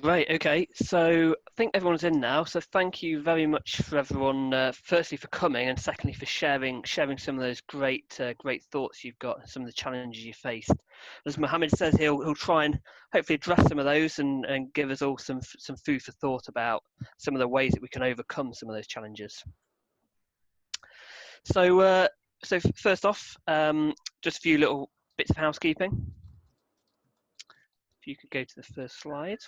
Great. Okay. So I think everyone's in now. So thank you very much for everyone. Firstly for coming, and secondly for sharing some of those great thoughts you've got, and some of the challenges you faced. As Mohammed says, he'll try and hopefully address some of those and give us all some food for thought about some of the ways that we can overcome some of those challenges. So first off, just a few little bits of housekeeping. If you could go to the first slide.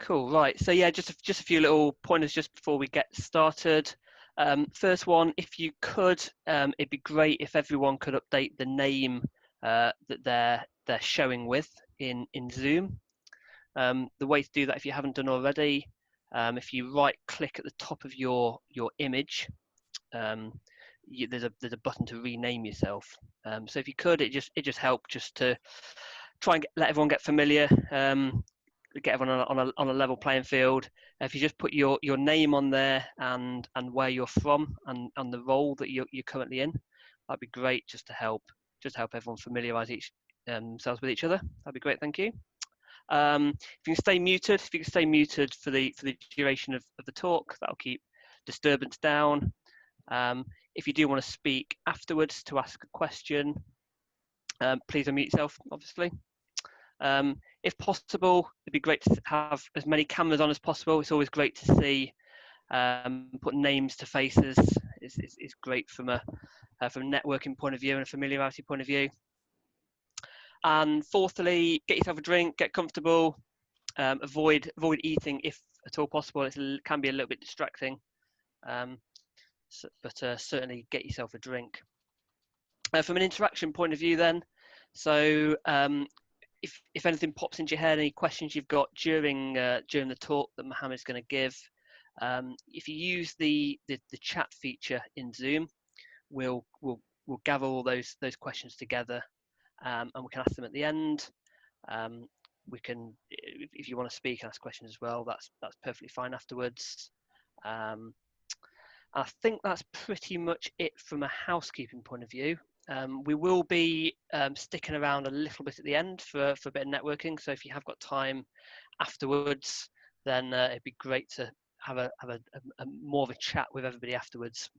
Cool, right. So yeah, just a few little pointers just before we get started. First one, if you could, it'd be great if everyone could update the name that they're showing with in Zoom. The way to do that, if you haven't done already, if you right click at the top of your image, there's a button to rename yourself. So if you could, it just helped just to try and let everyone get familiar. Get everyone on a level playing field. If you just put your name on there and where you're from and the role that you're currently in, that'd be great just to help everyone familiarise themselves with each other. That'd be great, thank you. If you can stay muted, for the duration of the talk, that'll keep disturbance down. If you do want to speak afterwards to ask a question, please unmute yourself, obviously. If possible, it'd be great to have as many cameras on as possible. It's always great to see. Put names to faces is great from a networking point of view and a familiarity point of view. And fourthly, get yourself a drink, get comfortable, avoid eating if at all possible. It can be a little bit distracting, but certainly get yourself a drink. From an interaction point of view then, so if anything pops into your head, any questions you've got during the talk that Mohammed's going to give, if you use the chat feature in Zoom, we'll gather all those questions together, and we can ask them at the end. We can, if you want to speak and ask questions as well, that's perfectly fine afterwards. I think that's pretty much it from a housekeeping point of view. We will be sticking around a little bit at the end for a bit of networking. So if you have got time afterwards, then it'd be great to have a more of a chat with everybody afterwards.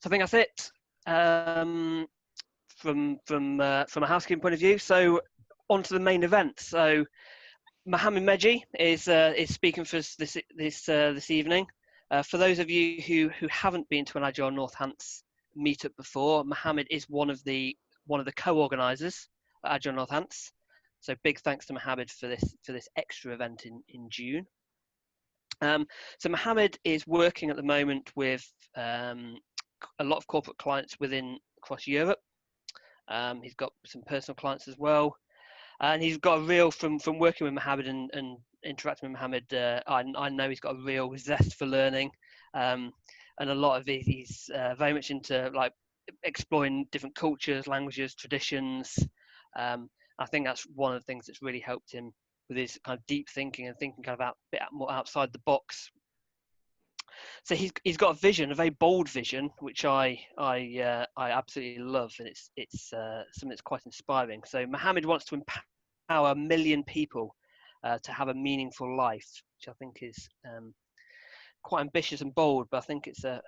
So I think that's it from a housekeeping point of view. So on to the main event. So Mohammed Meghji is speaking for us this evening. For those of you who haven't been to an Agile Northants meetup before, Mohammed is one of the co-organisers at Agile Northants. So big thanks to Mohammed for this extra event in June. So Mohammed is working at the moment with a lot of corporate clients across Europe. He's got some personal clients as well, and he's got a real from working with Mohammed and interacting with Mohammed. I know he's got a real zest for learning. And a lot of he's very much into like exploring different cultures, languages, traditions. I think that's one of the things that's really helped him with his kind of deep thinking and thinking kind of a bit more outside the box. So he's got a vision, a very bold vision, which I absolutely love, and it's something that's quite inspiring. So Mohammed wants to empower 1 million people to have a meaningful life, which I think is quite ambitious and bold, but I think it's a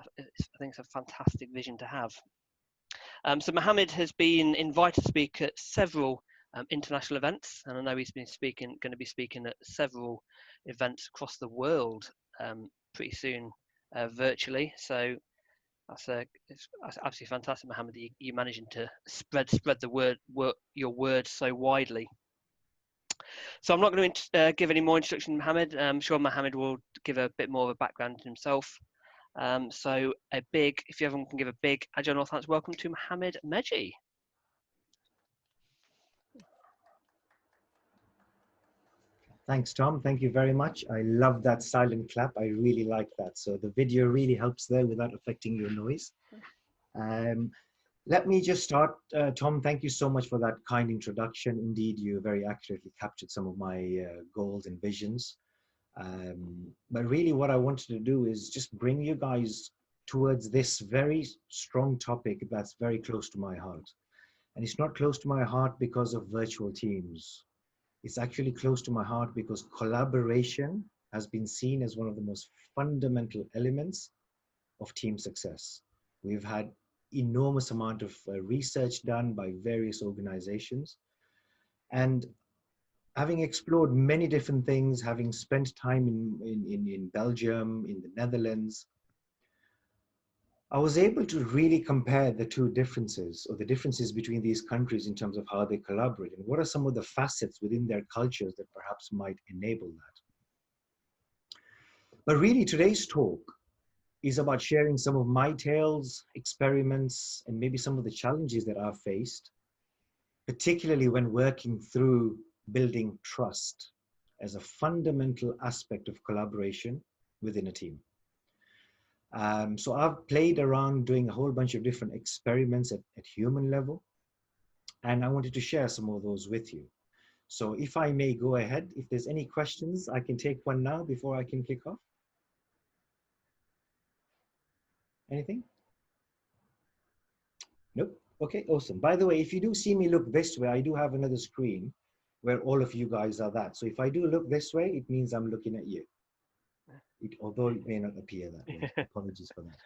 fantastic vision to have. So Mohammed has been invited to speak at several international events, and I know he's been going to be speaking at several events across the world pretty soon, virtually. So it's absolutely fantastic, Mohammed, that you're managing to spread your word so widely. So I'm not going to give any more introduction to Mohammed. I'm sure Mohammed will give a bit more of a background to himself. So if everyone can give a big Agile Northants welcome to Mohammed Meghji. Thanks, Tom. Thank you very much. I love that silent clap. I really like that. So the video really helps there without affecting your noise. Let me just start. Tom, thank you so much for that kind introduction. Indeed, you very accurately captured some of my goals and visions. But really what I wanted to do is just bring you guys towards this very strong topic that's very close to my heart. And it's not close to my heart because of virtual teams. It's actually close to my heart because collaboration has been seen as one of the most fundamental elements of team success. We've had enormous amount of research done by various organizations. And having explored many different things, having spent time in Belgium, in the Netherlands, I was able to really compare the two differences, or the differences between these countries in terms of how they collaborate and what are some of the facets within their cultures that perhaps might enable that. But really today's talk is about sharing some of my tales, experiments, and maybe some of the challenges that I've faced, particularly when working through building trust as a fundamental aspect of collaboration within a team. So I've played around doing a whole bunch of different experiments at human level, and I wanted to share some of those with you. So if I may go ahead, if there's any questions, I can take one now before I can kick off. Anything? Nope. Okay, awesome. By the way, if you do see me look this way, I do have another screen where all of you guys are that. So if I do look this way, it means I'm looking at you. Although it may not appear that way. Apologies for that.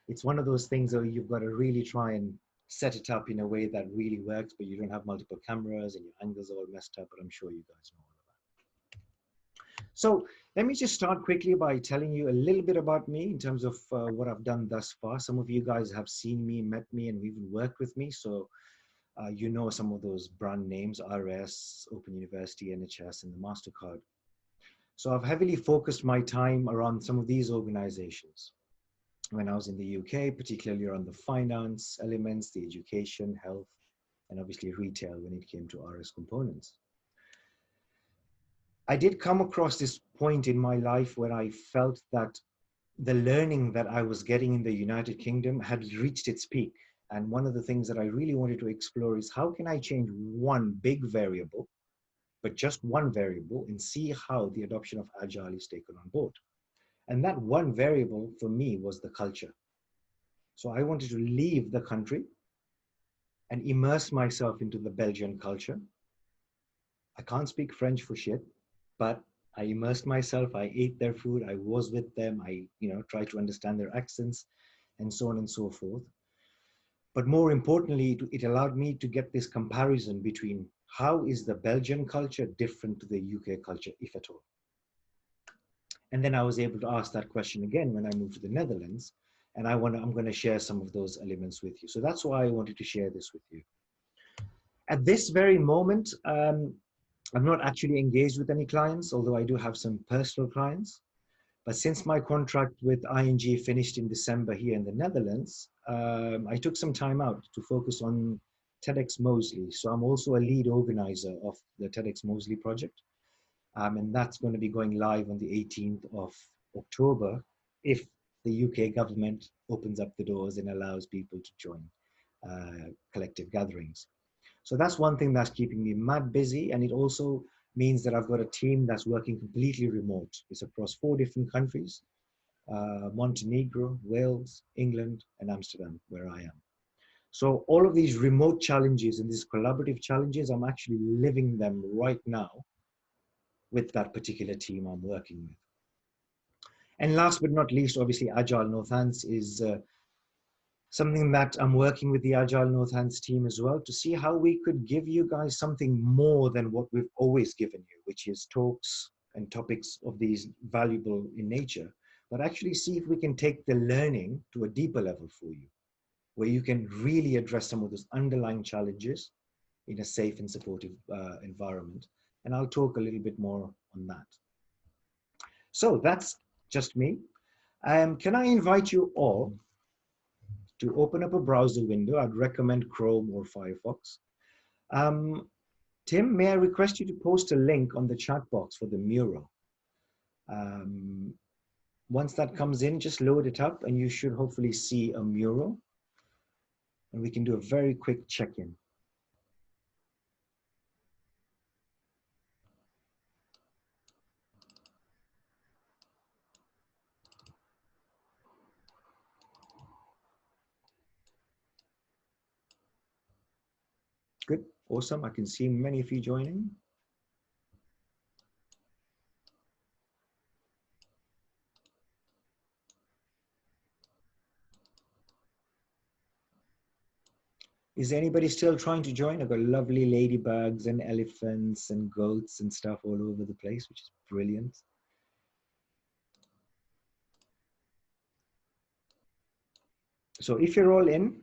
It's one of those things where you've got to really try and set it up in a way that really works, but you don't have multiple cameras and your angles are all messed up, but I'm sure you guys know all of that. So let me just start quickly by telling you a little bit about me in terms of what I've done thus far. Some of you guys have seen me, met me, and even worked with me. So you know some of those brand names, RS, Open University, NHS, and the MasterCard. So I've heavily focused my time around some of these organizations. When I was in the UK, particularly around the finance elements, the education, health, and obviously retail when it came to RS components. I did come across this point in my life where I felt that the learning that I was getting in the United Kingdom had reached its peak. And one of the things that I really wanted to explore is how can I change one big variable, but just one variable, and see how the adoption of Agile is taken on board. And that one variable for me was the culture. So I wanted to leave the country and immerse myself into the Belgian culture. I can't speak French for shit, but I immersed myself. I ate their food. I was with them. I, tried to understand their accents and so on and so forth. But more importantly, it allowed me to get this comparison between how is the Belgian culture different to the UK culture, if at all. And then I was able to ask that question again when I moved to the Netherlands. And I'm going to share some of those elements with you. So that's why I wanted to share this with you. At this very moment, I'm not actually engaged with any clients, although I do have some personal clients. But since my contract with ING finished in December here in the Netherlands, I took some time out to focus on TEDx Moseley. So I'm also a lead organizer of the TEDx Moseley project. And that's going to be going live on the 18th of October if the UK government opens up the doors and allows people to join collective gatherings. So that's one thing that's keeping me mad busy. And it also means that I've got a team that's working completely remote. It's across 4 different countries, Montenegro, Wales, England, and Amsterdam, where I am. So all of these remote challenges and these collaborative challenges, I'm actually living them right now with that particular team I'm working with. And last but not least, obviously, Agile Northants is something that I'm working with the Agile Northants team as well to see how we could give you guys something more than what we've always given you, which is talks and topics of these valuable in nature, but actually see if we can take the learning to a deeper level for you, where you can really address some of those underlying challenges in a safe and supportive environment. And I'll talk a little bit more on that. So that's just me. Can I invite you all to open up a browser window? I'd recommend Chrome or Firefox. Tim, may I request you to post a link on the chat box for the Mural? Once that comes in, just load it up and you should hopefully see a Mural. And we can do a very quick check-in. Good, awesome. I can see many of you joining. Is anybody still trying to join? I've got lovely ladybugs and elephants and goats and stuff all over the place, which is brilliant. So if you're all in,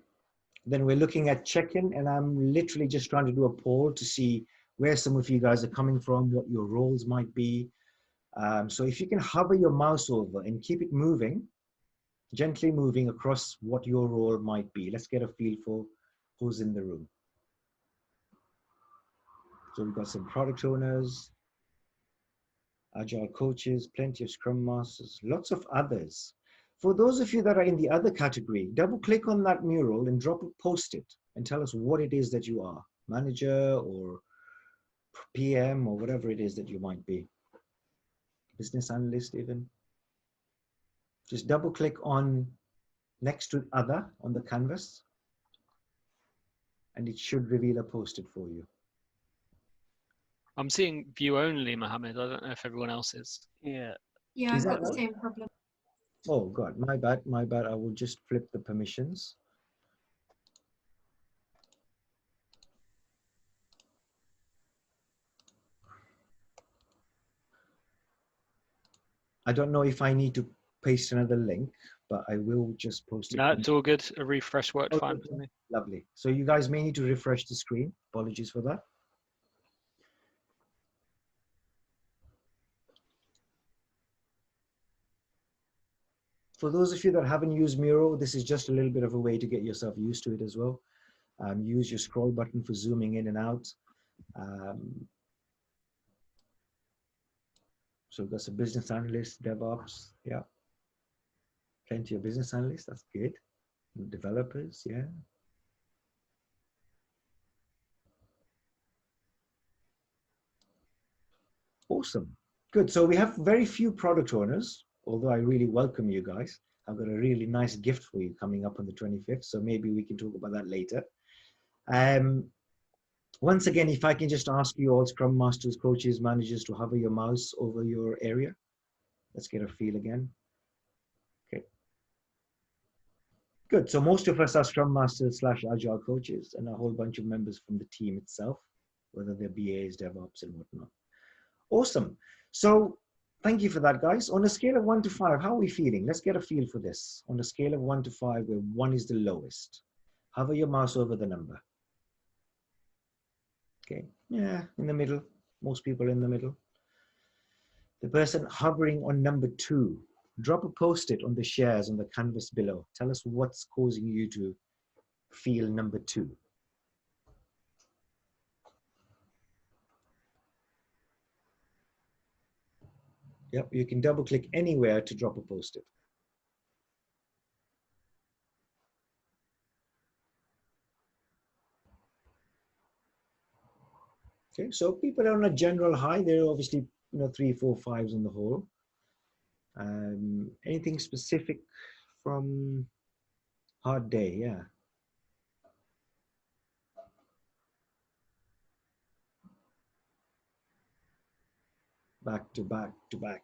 then we're looking at check-in, and I'm literally just trying to do a poll to see where some of you guys are coming from, what your roles might be. So if you can hover your mouse over and keep it moving, gently moving across what your role might be. Let's get a feel for who's in the room. So we've got some product owners, Agile coaches, plenty of Scrum Masters, lots of others. For those of you that are in the other category, double click on that mural and drop a post-it and tell us what it is that you are, manager or PM or whatever it is that you might be. Business analyst even. Just double click on next to other on the canvas and it should reveal a post-it for you. I'm seeing view only, Mohammed. I don't know if everyone else is. Yeah. Yeah, Is I've that got the right? same problem. Oh God, my bad, my bad. I will just flip the permissions. I don't know if I need to paste another link, but I will just post it. No, it's all good. A refresh worked Okay. fine for me. Lovely. So you guys may need to refresh the screen. Apologies for that. For those of you that haven't used Mural, this is just a little bit of a way to get yourself used to it as well. Use your scroll button for zooming in and out. So we've got some business analysts, DevOps, yeah. Plenty of business analysts, that's good. Developers, yeah. Awesome, good. So we have very few product owners, although I really welcome you guys. I've got a really nice gift for you coming up on the 25th, so maybe we can talk about that later. Once again, if I can just ask you all, Scrum Masters, coaches, managers, to hover your mouse over your area. Let's get a feel again. Okay. Good, so most of us are Scrum Masters / Agile coaches and a whole bunch of members from the team itself, whether they're BAs, DevOps, and whatnot. Awesome. So thank you for that, guys. On a scale of 1 to 5, how are we feeling? Let's get a feel for this. On a scale of 1 to 5, where 1 is the lowest. Hover your mouse over the number. Okay, yeah, in the middle. Most people in the middle. The person hovering on number 2, drop a post-it on the shares on the canvas below. Tell us what's causing you to feel number 2. Yep, you can double click anywhere to drop a post-it. Okay, so people are on a general high. There are obviously 3, 4, 5s on the whole. Anything specific from hard day? Yeah. Back to back to back.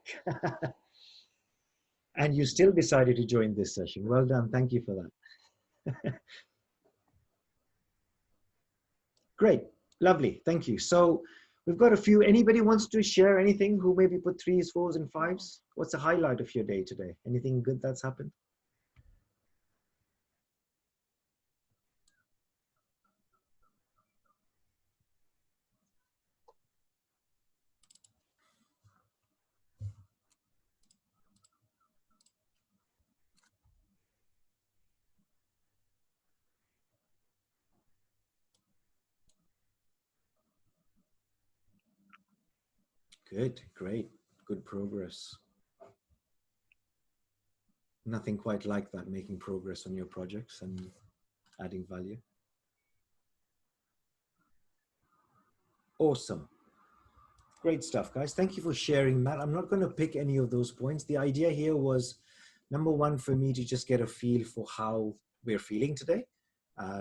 And you still decided to join this session. Well done. Thank you for that. Great. Lovely. Thank you. So we've got a few. Anybody wants to share anything who maybe put 3s, 4s, and 5s? What's the highlight of your day today? Anything good that's happened? Good, great, good progress. Nothing quite like that, making progress on your projects and adding value. Awesome. Great stuff, guys. Thank you for sharing that. I'm not going to pick any of those points. The idea here was, number one, for me to just get a feel for how we're feeling today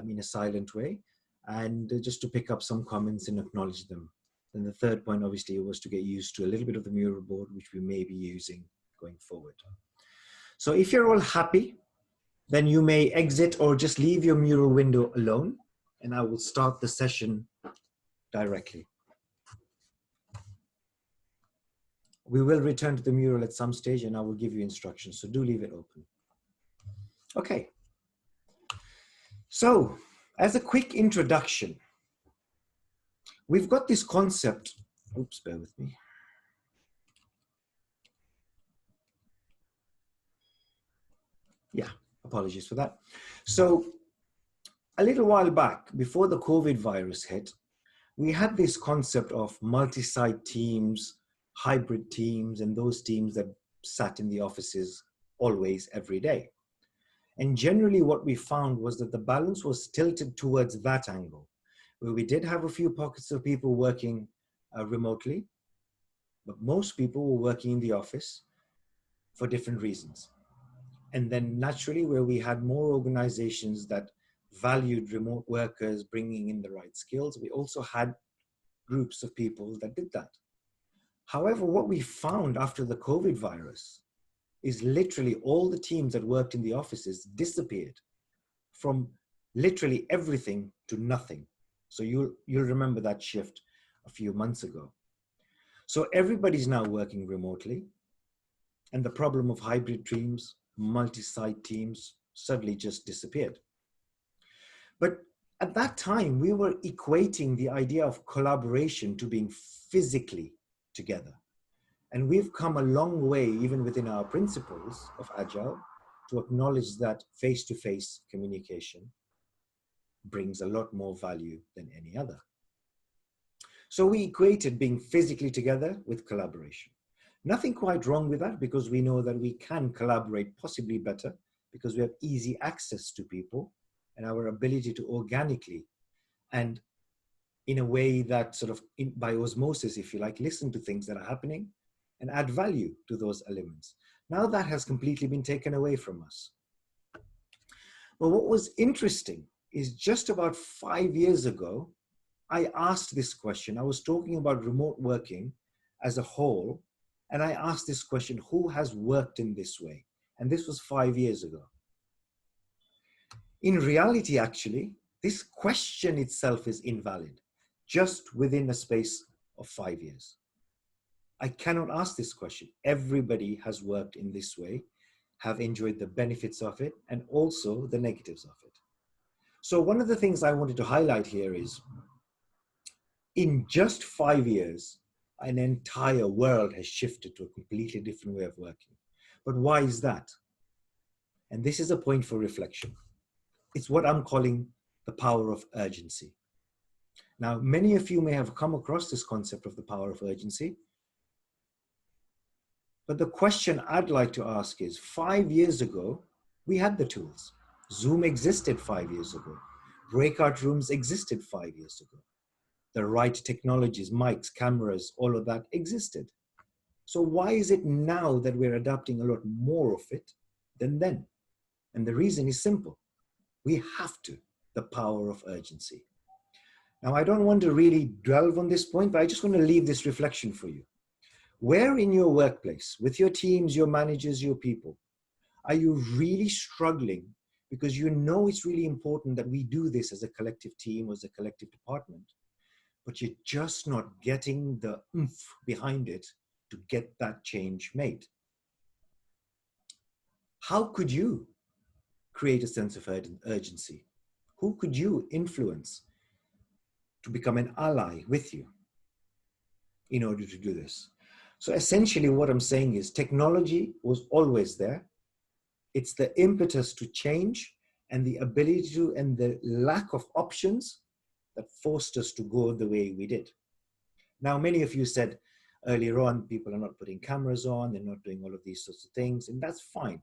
in a silent way. and just to pick up some comments and acknowledge them. And the third point, obviously, was to get used to a little bit of the Mural board, which we may be using going forward. So if you're all happy, then you may exit or just leave your Mural window alone, and I will start the session directly. We will return to the Mural at some stage, and I will give you instructions, so do leave it open. Okay. So, as a quick introduction, we've got this concept. Oops, bear with me. Yeah, apologies for that. So, a little while back, before the COVID virus hit, we had this concept of multi-site teams, hybrid teams, and those teams that sat in the offices always, every day. And generally what we found was that the balance was tilted towards that angle, where we did have a few pockets of people working remotely, but most people were working in the office for different reasons. And then naturally, where we had more organizations that valued remote workers bringing in the right skills, we also had groups of people that did that. However, what we found after the COVID virus is literally all the teams that worked in the offices disappeared, from literally everything to nothing. So you'll remember that shift a few months ago. So everybody's now working remotely, and the problem of hybrid teams, multi-site teams suddenly just disappeared. But at that time, we were equating the idea of collaboration to being physically together. And we've come a long way, even within our principles of Agile, to acknowledge that face-to-face communication brings a lot more value than any other. So we equated being physically together with collaboration. Nothing quite wrong with that, because we know that we can collaborate possibly better because we have easy access to people and our ability to organically and in a way that sort of by osmosis, if you like, listen to things that are happening and add value to those elements. Now that has completely been taken away from us. But what was interesting is just about 5 years ago, I asked this question. I was talking about remote working as a whole, and I asked this question, who has worked in this way? And this was 5 years ago. In reality, actually, this question itself is invalid, just within a space of 5 years. I cannot ask this question. Everybody has worked in this way, have enjoyed the benefits of it, and also the negatives of it. So one of the things I wanted to highlight here is, in just 5 years, an entire world has shifted to a completely different way of working. But why is that? And this is a point for reflection. It's what I'm calling the power of urgency. Now, many of you may have come across this concept of the power of urgency. But the question I'd like to ask is, 5 years ago, we had the tools. Zoom existed 5 years ago. Breakout rooms existed 5 years ago. The right technologies, mics, cameras, all of that existed. So why is it now that we're adopting a lot more of it than then? And the reason is simple. We have to, the power of urgency. Now, I don't want to really delve on this point, but I just want to leave this reflection for you. Where in your workplace, with your teams, your managers, your people, are you really struggling because you know it's really important that we do this as a collective team, as a collective department, but you're just not getting the oomph behind it to get that change made? How could you create a sense of urgency? Who could you influence to become an ally with you in order to do this? So essentially what I'm saying is technology was always there. It's the impetus to change and the ability to, and the lack of options that forced us to go the way we did. Now, many of you said earlier on, people are not putting cameras on, they're not doing all of these sorts of things, and that's fine.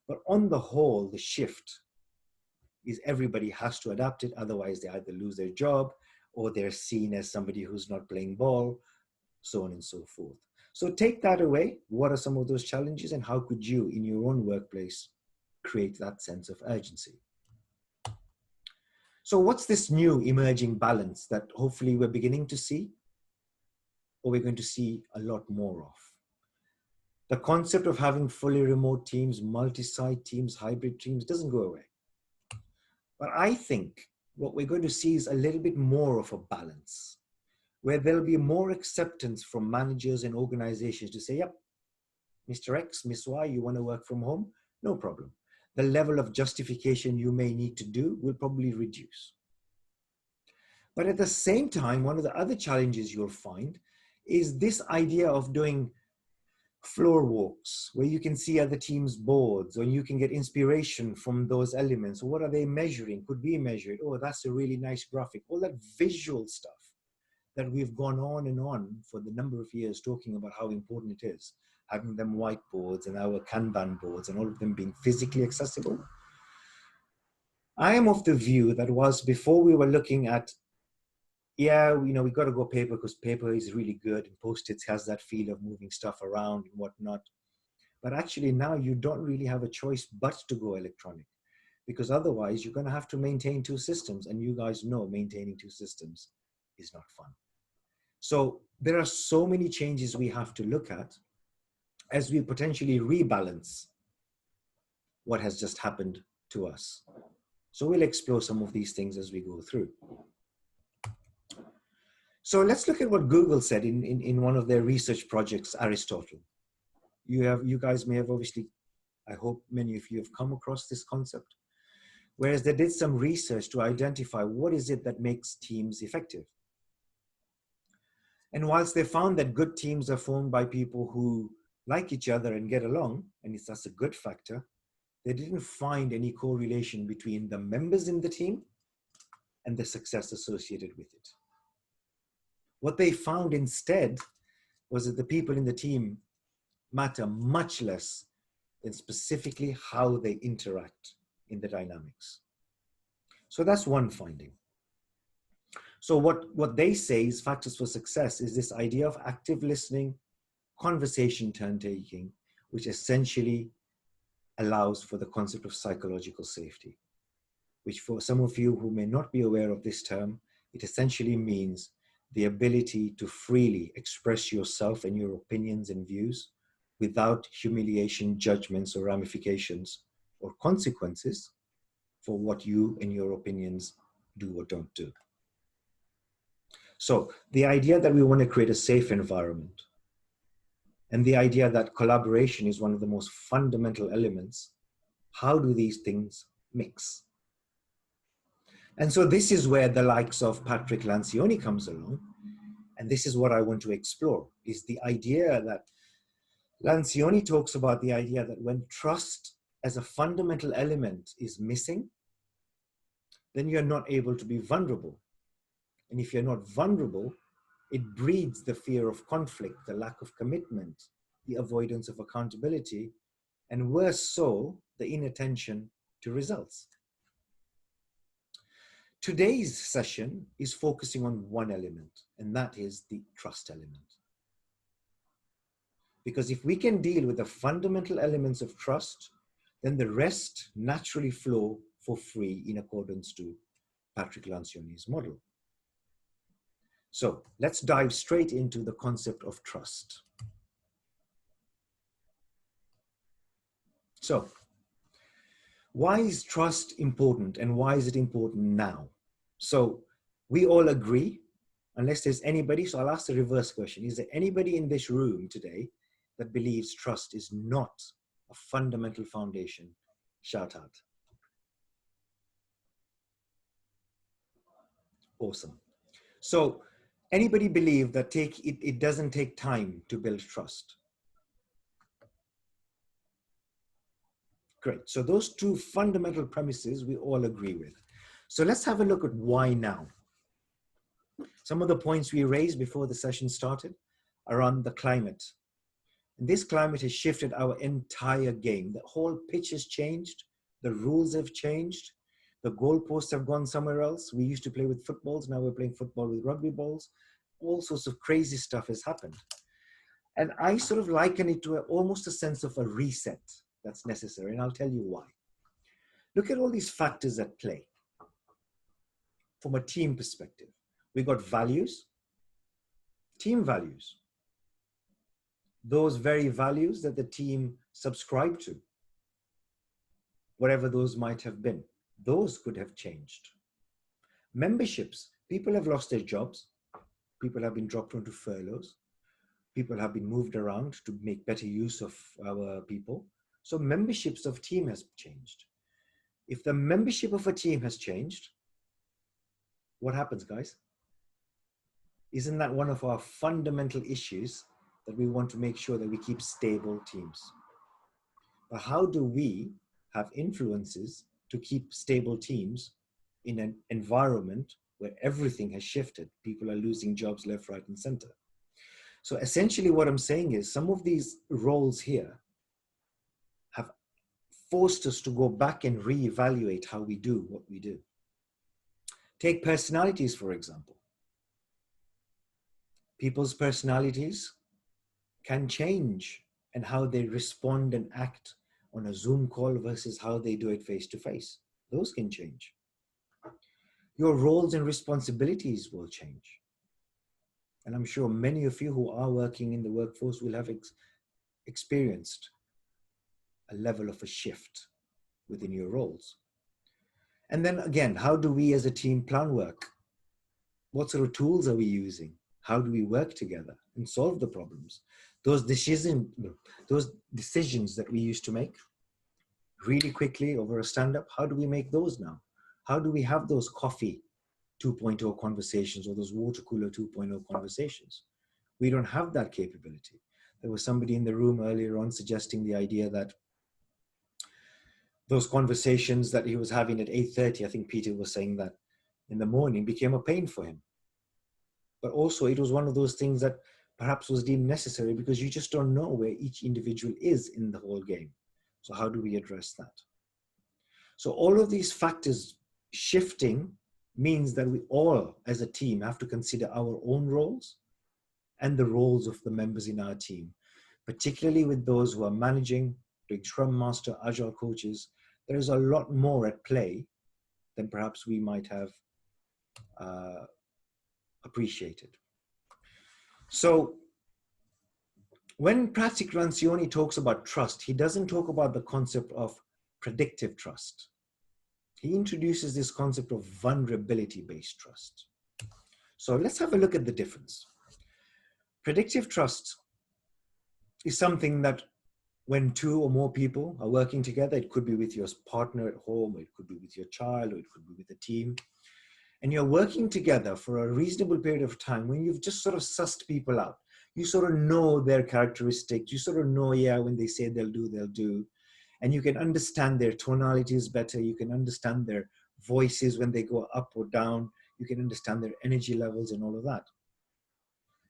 But on the whole, the shift is everybody has to adapt it. Otherwise, they either lose their job or they're seen as somebody who's not playing ball, so on and so forth. So take that away. What are some of those challenges, and how could you, in your own workplace, create that sense of urgency? So what's this new emerging balance that hopefully we're beginning to see, or we're going to see a lot more of? The concept of having fully remote teams, multi-site teams, hybrid teams doesn't go away. But I think what we're going to see is a little bit more of a balance, where there'll be more acceptance from managers and organizations to say, yep, Mr. X, Miss Y, you want to work from home? No problem. The level of justification you may need to do will probably reduce. But at the same time, one of the other challenges you'll find is this idea of doing floor walks where you can see other teams' boards, or you can get inspiration from those elements. What are they measuring? Could we measure it? Oh, that's a really nice graphic. All that visual stuff that we've gone on and on for the number of years talking about how important it is, having them whiteboards and our Kanban boards and all of them being physically accessible. I am of the view that whilst before we were looking at, yeah, we got to go paper because paper is really good and Post-its has that feel of moving stuff around and whatnot. But actually now you don't really have a choice but to go electronic, because otherwise you're going to have to maintain two systems, and you guys know maintaining two systems is not fun. So there are so many changes we have to look at as we potentially rebalance what has just happened to us. So we'll explore some of these things as we go through. So let's look at what Google said in one of their research projects, Aristotle. You guys may have obviously, I hope many of you have come across this concept, whereas they did some research to identify what is it that makes teams effective. And whilst they found that good teams are formed by people who like each other and get along, and that's a good factor, they didn't find any correlation between the members in the team and the success associated with it. What they found instead was that the people in the team matter much less than specifically how they interact in the dynamics. So that's one finding. So what they say is factors for success is this idea of active listening, conversation turn-taking, which essentially allows for the concept of psychological safety, which for some of you who may not be aware of this term, it essentially means the ability to freely express yourself and your opinions and views without humiliation, judgments, or ramifications or consequences for what you and your opinions do or don't do. So the idea that we want to create a safe environment, and the idea that collaboration is one of the most fundamental elements, how do these things mix? And so this is where the likes of Patrick Lencioni comes along. And this is what I want to explore, is the idea that Lencioni talks about, the idea that when trust as a fundamental element is missing, then you're not able to be vulnerable. And if you're not vulnerable, it breeds the fear of conflict, the lack of commitment, the avoidance of accountability, and worse so, the inattention to results. Today's session is focusing on one element, and that is the trust element. Because if we can deal with the fundamental elements of trust, then the rest naturally flow for free in accordance to Patrick Lencioni's model. So let's dive straight into the concept of trust. So why is trust important, and why is it important now? So we all agree, unless there's anybody, so I'll ask the reverse question. Is there anybody in this room today that believes trust is not a fundamental foundation? Shout out. Awesome. So anybody believe that it doesn't take time to build trust? Great. So those two fundamental premises we all agree with. So let's have a look at why now. Some of the points we raised before the session started are on the climate. And this climate has shifted our entire game. The whole pitch has changed. The rules have changed. The goalposts have gone somewhere else. We used to play with footballs. Now we're playing football with rugby balls. All sorts of crazy stuff has happened. And I sort of liken it to almost a sense of a reset that's necessary. And I'll tell you why. Look at all these factors at play. from a team perspective. We got values, team values. Those very values that the team subscribe to, whatever those might have been, those could have changed. Memberships, people have lost their jobs, people have been dropped onto furloughs, people have been moved around to make better use of our people. So memberships of team has changed. If the membership of a team has changed, what happens, guys? Isn't that one of our fundamental issues, that we want to make sure that we keep stable teams? But how do we have influences to keep stable teams in an environment where everything has shifted? People are losing jobs left, right, and center. So essentially what I'm saying is some of these roles here have forced us to go back and reevaluate how we do what we do. Take personalities, for example. People's personalities can change, and how they respond and act on a Zoom call versus how they do it face to face. Those can change. Your roles and responsibilities will change. And I'm sure many of you who are working in the workforce will have experienced a level of a shift within your roles. And then again, how do we as a team plan work? What sort of tools are we using? How do we work together and solve the problems? Those decisions that we used to make really quickly over a stand-up, how do we make those now? How do we have those coffee 2.0 conversations or those water cooler 2.0 conversations? We don't have that capability. There was somebody in the room earlier on suggesting the idea that those conversations that he was having at 8:30, I think Peter was saying that in the morning, became a pain for him. But also it was one of those things that perhaps was deemed necessary because you just don't know where each individual is in the whole game. So how do we address that? So all of these factors shifting means that we all as a team have to consider our own roles and the roles of the members in our team, particularly with those who are managing, doing Scrum Master, Agile coaches. There is a lot more at play than perhaps we might have appreciated. So when Patrick Lencioni talks about trust, he doesn't talk about the concept of predictive trust. He introduces this concept of vulnerability-based trust. So let's have a look at the difference. Predictive trust is something that when two or more people are working together, it could be with your partner at home, or it could be with your child, or it could be with a team, and you're working together for a reasonable period of time, when you've just sort of sussed people out, you sort of know their characteristics, you sort of know, yeah, when they say they'll do, and you can understand their tonalities better, you can understand their voices when they go up or down, you can understand their energy levels and all of that.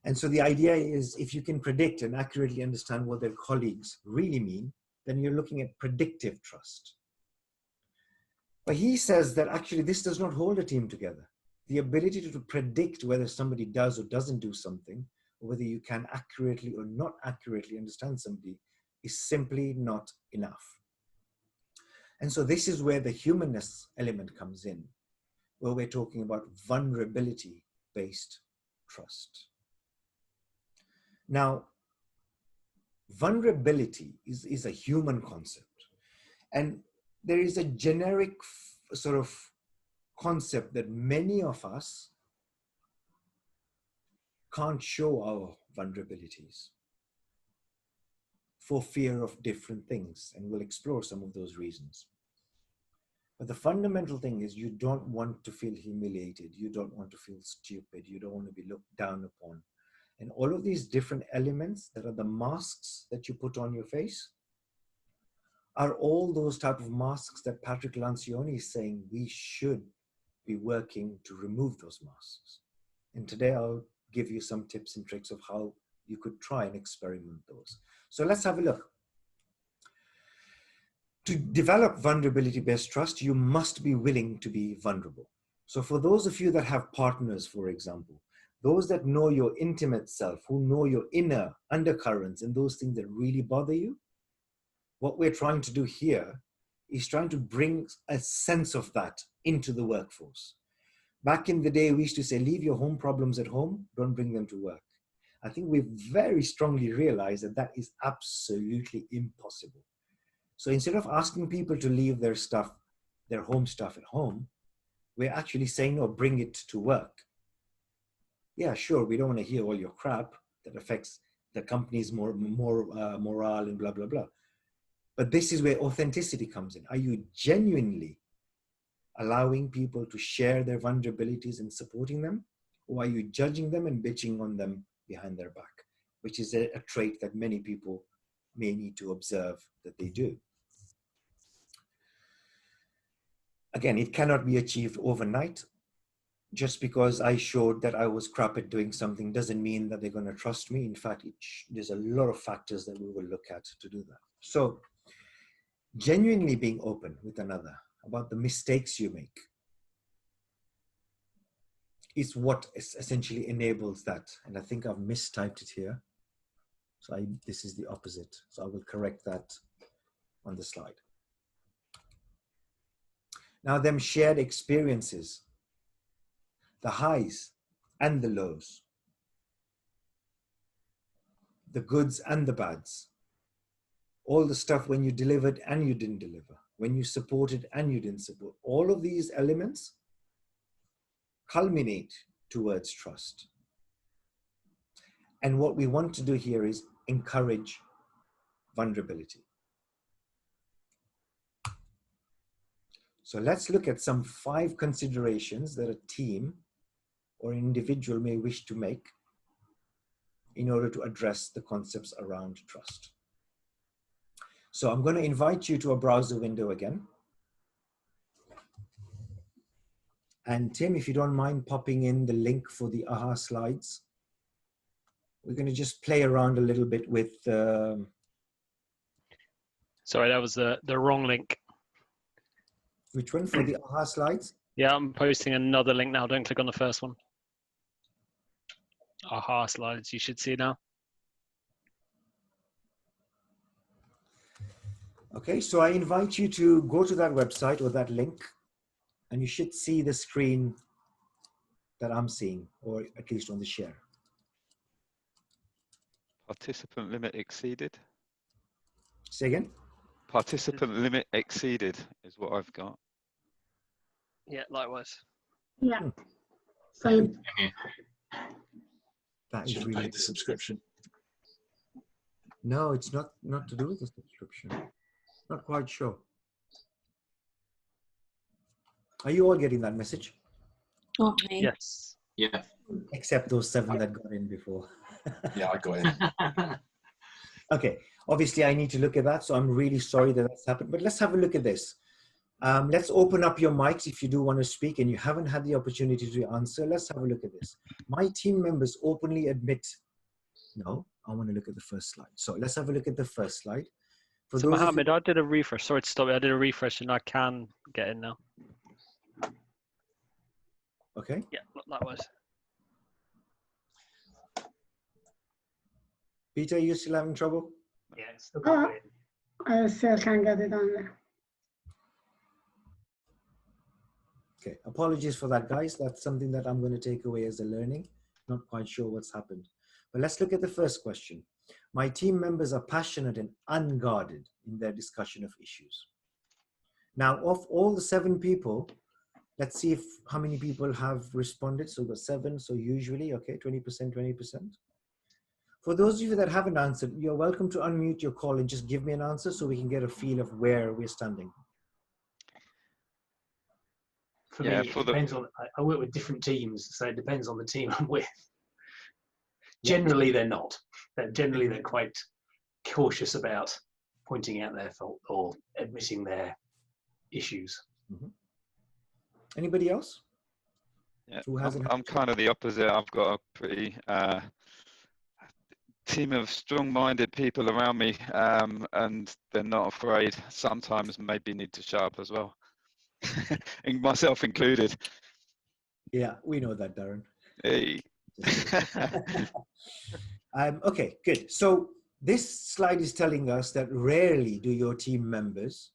And so the idea is, if you can predict and accurately understand what their colleagues really mean, then you're looking at predictive trust. But he says that actually this does not hold a team together. The ability to predict whether somebody does or doesn't do something, or whether you can accurately or not accurately understand somebody, is simply not enough. And so this is where the humanness element comes in, where we're talking about vulnerability-based trust. Now, vulnerability is a human concept. And there is a generic sort of concept that many of us can't show our vulnerabilities for fear of different things. And we'll explore some of those reasons. But the fundamental thing is, you don't want to feel humiliated. You don't want to feel stupid. You don't want to be looked down upon. And all of these different elements that are the masks that you put on your face are all those type of masks that Patrick Lencioni is saying we should be working to remove those masks. And today I'll give you some tips and tricks of how you could try and experiment those. So let's have a look. To develop vulnerability-based trust, you must be willing to be vulnerable. So for those of you that have partners, for example, those that know your intimate self, who know your inner undercurrents and those things that really bother you, what we're trying to do here is trying to bring a sense of that into the workforce. Back in the day, we used to say, leave your home problems at home, don't bring them to work. I think we've very strongly realized that that is absolutely impossible. So instead of asking people to leave their stuff, their home stuff at home, we're actually saying, no, bring it to work. Yeah, sure, we don't want to hear all your crap that affects the company's morale and blah, blah, blah. But this is where authenticity comes in. Are you genuinely allowing people to share their vulnerabilities and supporting them? Or are you judging them and bitching on them behind their back, which is a trait that many people may need to observe that they do. Again, it cannot be achieved overnight. Just because I showed that I was crap at doing something doesn't mean that they're going to trust me. In fact, there's a lot of factors that we will look at to do that. So genuinely being open with another about the mistakes you make is what essentially enables that. And I think I've mistyped it here. So this is the opposite. So I will correct that on the slide. Now, them shared experiences, the highs and the lows, the goods and the bads, all the stuff when you delivered and you didn't deliver, when you supported and you didn't support, all of these elements culminate towards trust. And what we want to do here is encourage vulnerability. So let's look at some 5 considerations that a team or an individual may wish to make in order to address the concepts around trust. So I'm going to invite you to a browser window again. And Tim, if you don't mind popping in the link for the AHA slides, we're going to just play around a little bit with... Sorry, that was the wrong link. Which one? For the AHA slides? Yeah, I'm posting another link now. Don't click on the first one. AHA slides, you should see now. Okay, so I invite you to go to that website or that link, and you should see the screen that I'm seeing, or at least on the share. Participant limit exceeded. Say again? Participant limit exceeded is what I've got. Yeah, likewise. Yeah. So That Should is have really paid the subscription. No, it's not to do with the subscription. Not quite sure. Are you all getting that message? okay. Yes. Yeah, Except those 7 that got in before. yeah, I got in. Okay, obviously I need to look at that, so I'm really sorry that that's happened, but let's have a look at this. Let's open up your mics if you do want to speak and you haven't had the opportunity to answer. Let's have a look at this. My team members openly admit, no, I want to look at the first slide. So let's have a look at the first slide. For So those of Mohammed, I did a refresh. Sorry to stop you. I did a refresh and I can get in now. okay, Yeah, likewise. Peter, you still having trouble? Yeah, it's still got it. I still can't get it on there. Okay, apologies for that, guys. That's something that I'm going to take away as a learning. Not quite sure what's happened. But let's look at the first question. My team members are passionate and unguarded in their discussion of issues. Now, of all the 7 people, let's see how many people have responded. So we've got 7, so usually, okay, 20%, 20%. For those of you that haven't answered, you're welcome to unmute your call and just give me an answer so we can get a feel of where we're standing. For Yeah, me, for it the- depends on. I work with different teams, so it depends on the team I'm with. Generally, they're not. Generally, they're quite cautious about pointing out their fault or admitting their issues. Anybody else? Yeah, Who hasn't I'm kind of the opposite. I've got a pretty team of strong-minded people around me, and they're not afraid. Sometimes maybe need to shut up as well, and myself included. Yeah, we know that, Darrin. Hey. Okay, good. So this slide is telling us that rarely do your team members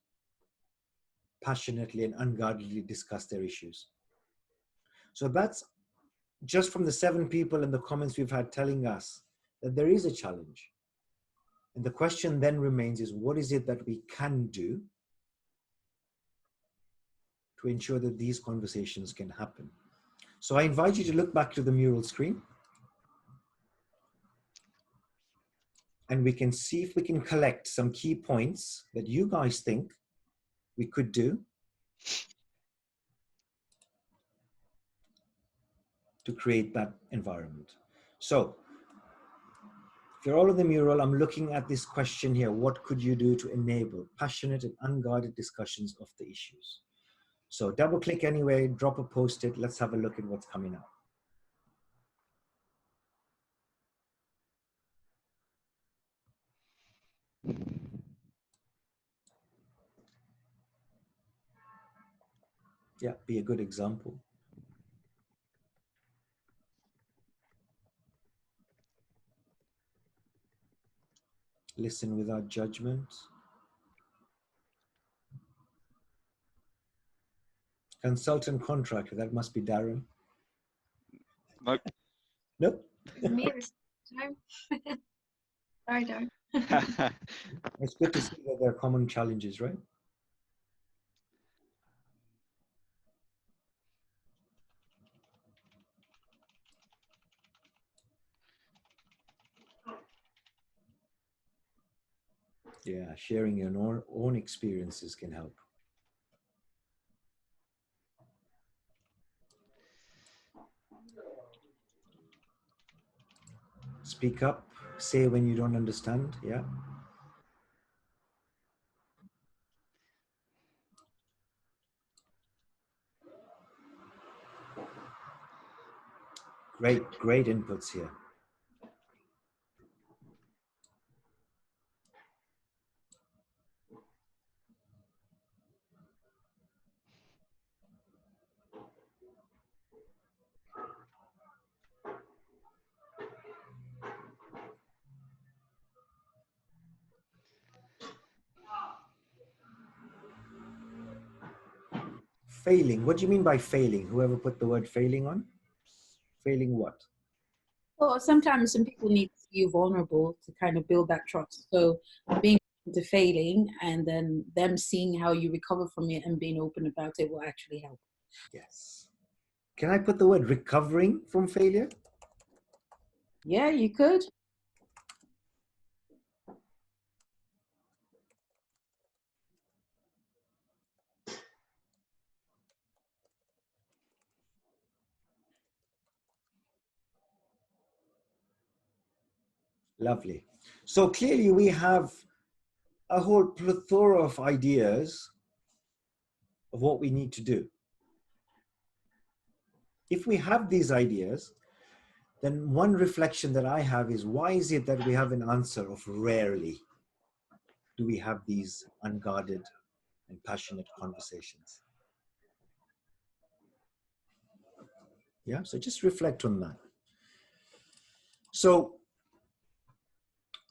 passionately and unguardedly discuss their issues. So that's just from the 7 people in the comments we've had telling us that there is a challenge. And the question then remains is, what is it that we can do to ensure that these conversations can happen? So I invite you to look back to the Mural screen, and we can see if we can collect some key points that you guys think we could do to create that environment. So if you're all in the Mural, I'm looking at this question here. What could you do to enable passionate and unguarded discussions of the issues? So double click anyway, drop a post-it. Let's have a look at what's coming up. Yeah, be a good example. Listen without judgment. Consultant contractor, that must be Darrin. Nope. Nope. Me this time. I don't. It's good to see that there are common challenges, right? Yeah, sharing your own experiences can help. Speak up, say when you don't understand, yeah. Great inputs here. Failing, what do you mean by failing? Whoever put the word failing on? Failing what? Well, sometimes some people need to see you vulnerable to kind of build that trust. So being open to failing and then them seeing how you recover from it and being open about it will actually help. Yes. Can I put the word recovering from failure? Yeah, you could. Lovely. So clearly we have a whole plethora of ideas of what we need to do. If we have these ideas, then one reflection that I have is, why is it that we have an answer of rarely do we have these unguarded and passionate conversations? Yeah, so just reflect on that. So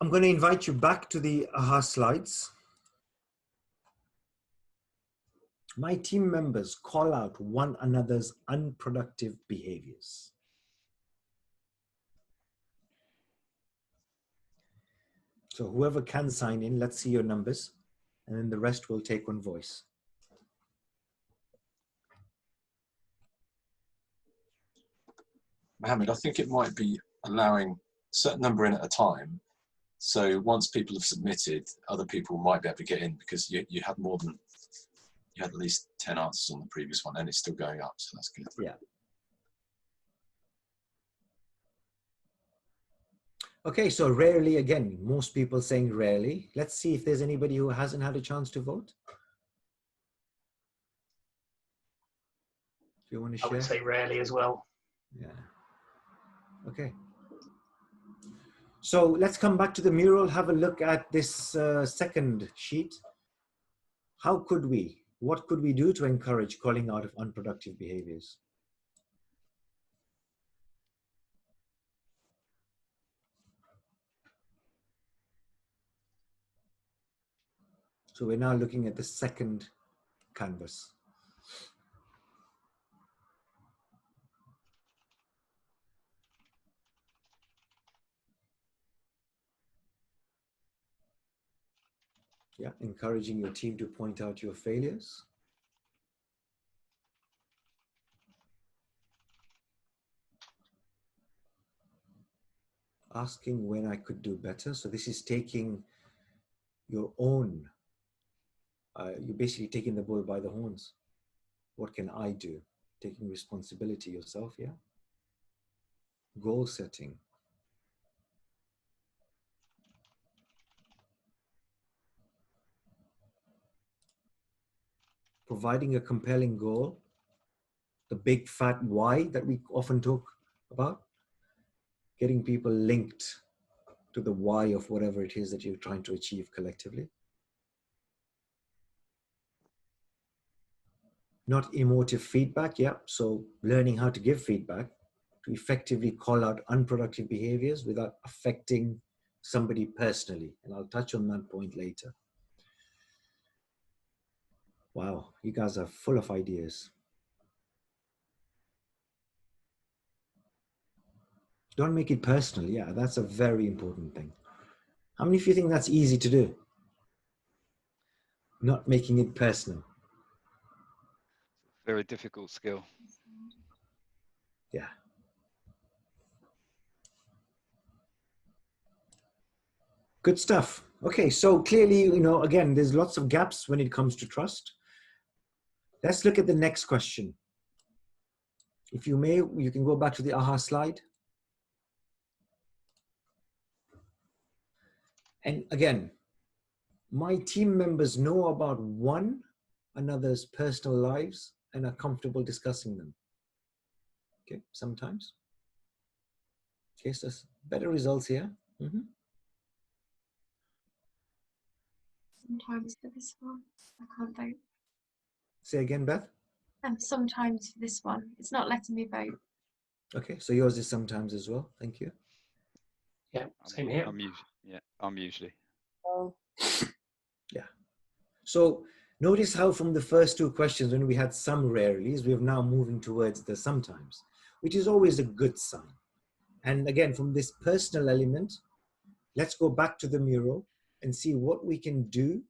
I'm going to invite you back to the AHA slides. My team members call out one another's unproductive behaviors. So whoever can sign in, let's see your numbers, and then the rest will take on voice. Mohammed, I think it might be allowing a certain number in at a time. So once people have submitted, other people might be able to get in, because you had more than, you had at least 10 answers on the previous one, and it's still going up, so that's good. Yeah. Okay, so rarely, again, most people saying rarely. Let's see if there's anybody who hasn't had a chance to vote. Do you want to share? I would say rarely as well. Yeah. Okay. So let's come back to the mural, have a look at this second sheet. How could we, what could we do to encourage calling out of unproductive behaviors? So we're now looking at the second canvas. Yeah, encouraging your team to point out your failures. Asking when I could do better. So this is taking your own, you're basically taking the bull by the horns. What can I do? Taking responsibility yourself, yeah? Goal setting. Providing a compelling goal, the big fat why that we often talk about, getting people linked to the why of whatever it is that you're trying to achieve collectively. Not emotive feedback, yeah. So learning how to give feedback to effectively call out unproductive behaviors without affecting somebody personally. And I'll touch on that point later. Wow, you guys are full of ideas. Don't make it personal. Yeah, that's a very important thing. How many of you think that's easy to do? Not making it personal. Very difficult skill. Yeah. Good stuff. Okay, so clearly, you know, again, there's lots of gaps when it comes to trust. Let's look at the next question. If you may, you can go back to the AHA slide. And again, my team members know about one another's personal lives and are comfortable discussing them. Okay, sometimes. Okay, so better results here. Sometimes for this one, I can't vote. Say again, Beth. Sometimes for this one, it's not letting me vote. Okay, so yours is sometimes as well. Thank you. Yeah, same here. I'm usually. Yeah. So notice how from the first two questions, when we had some rarelies, we have now moving towards the sometimes, which is always a good sign. And again, from this personal element, let's go back to the mural and see what we can do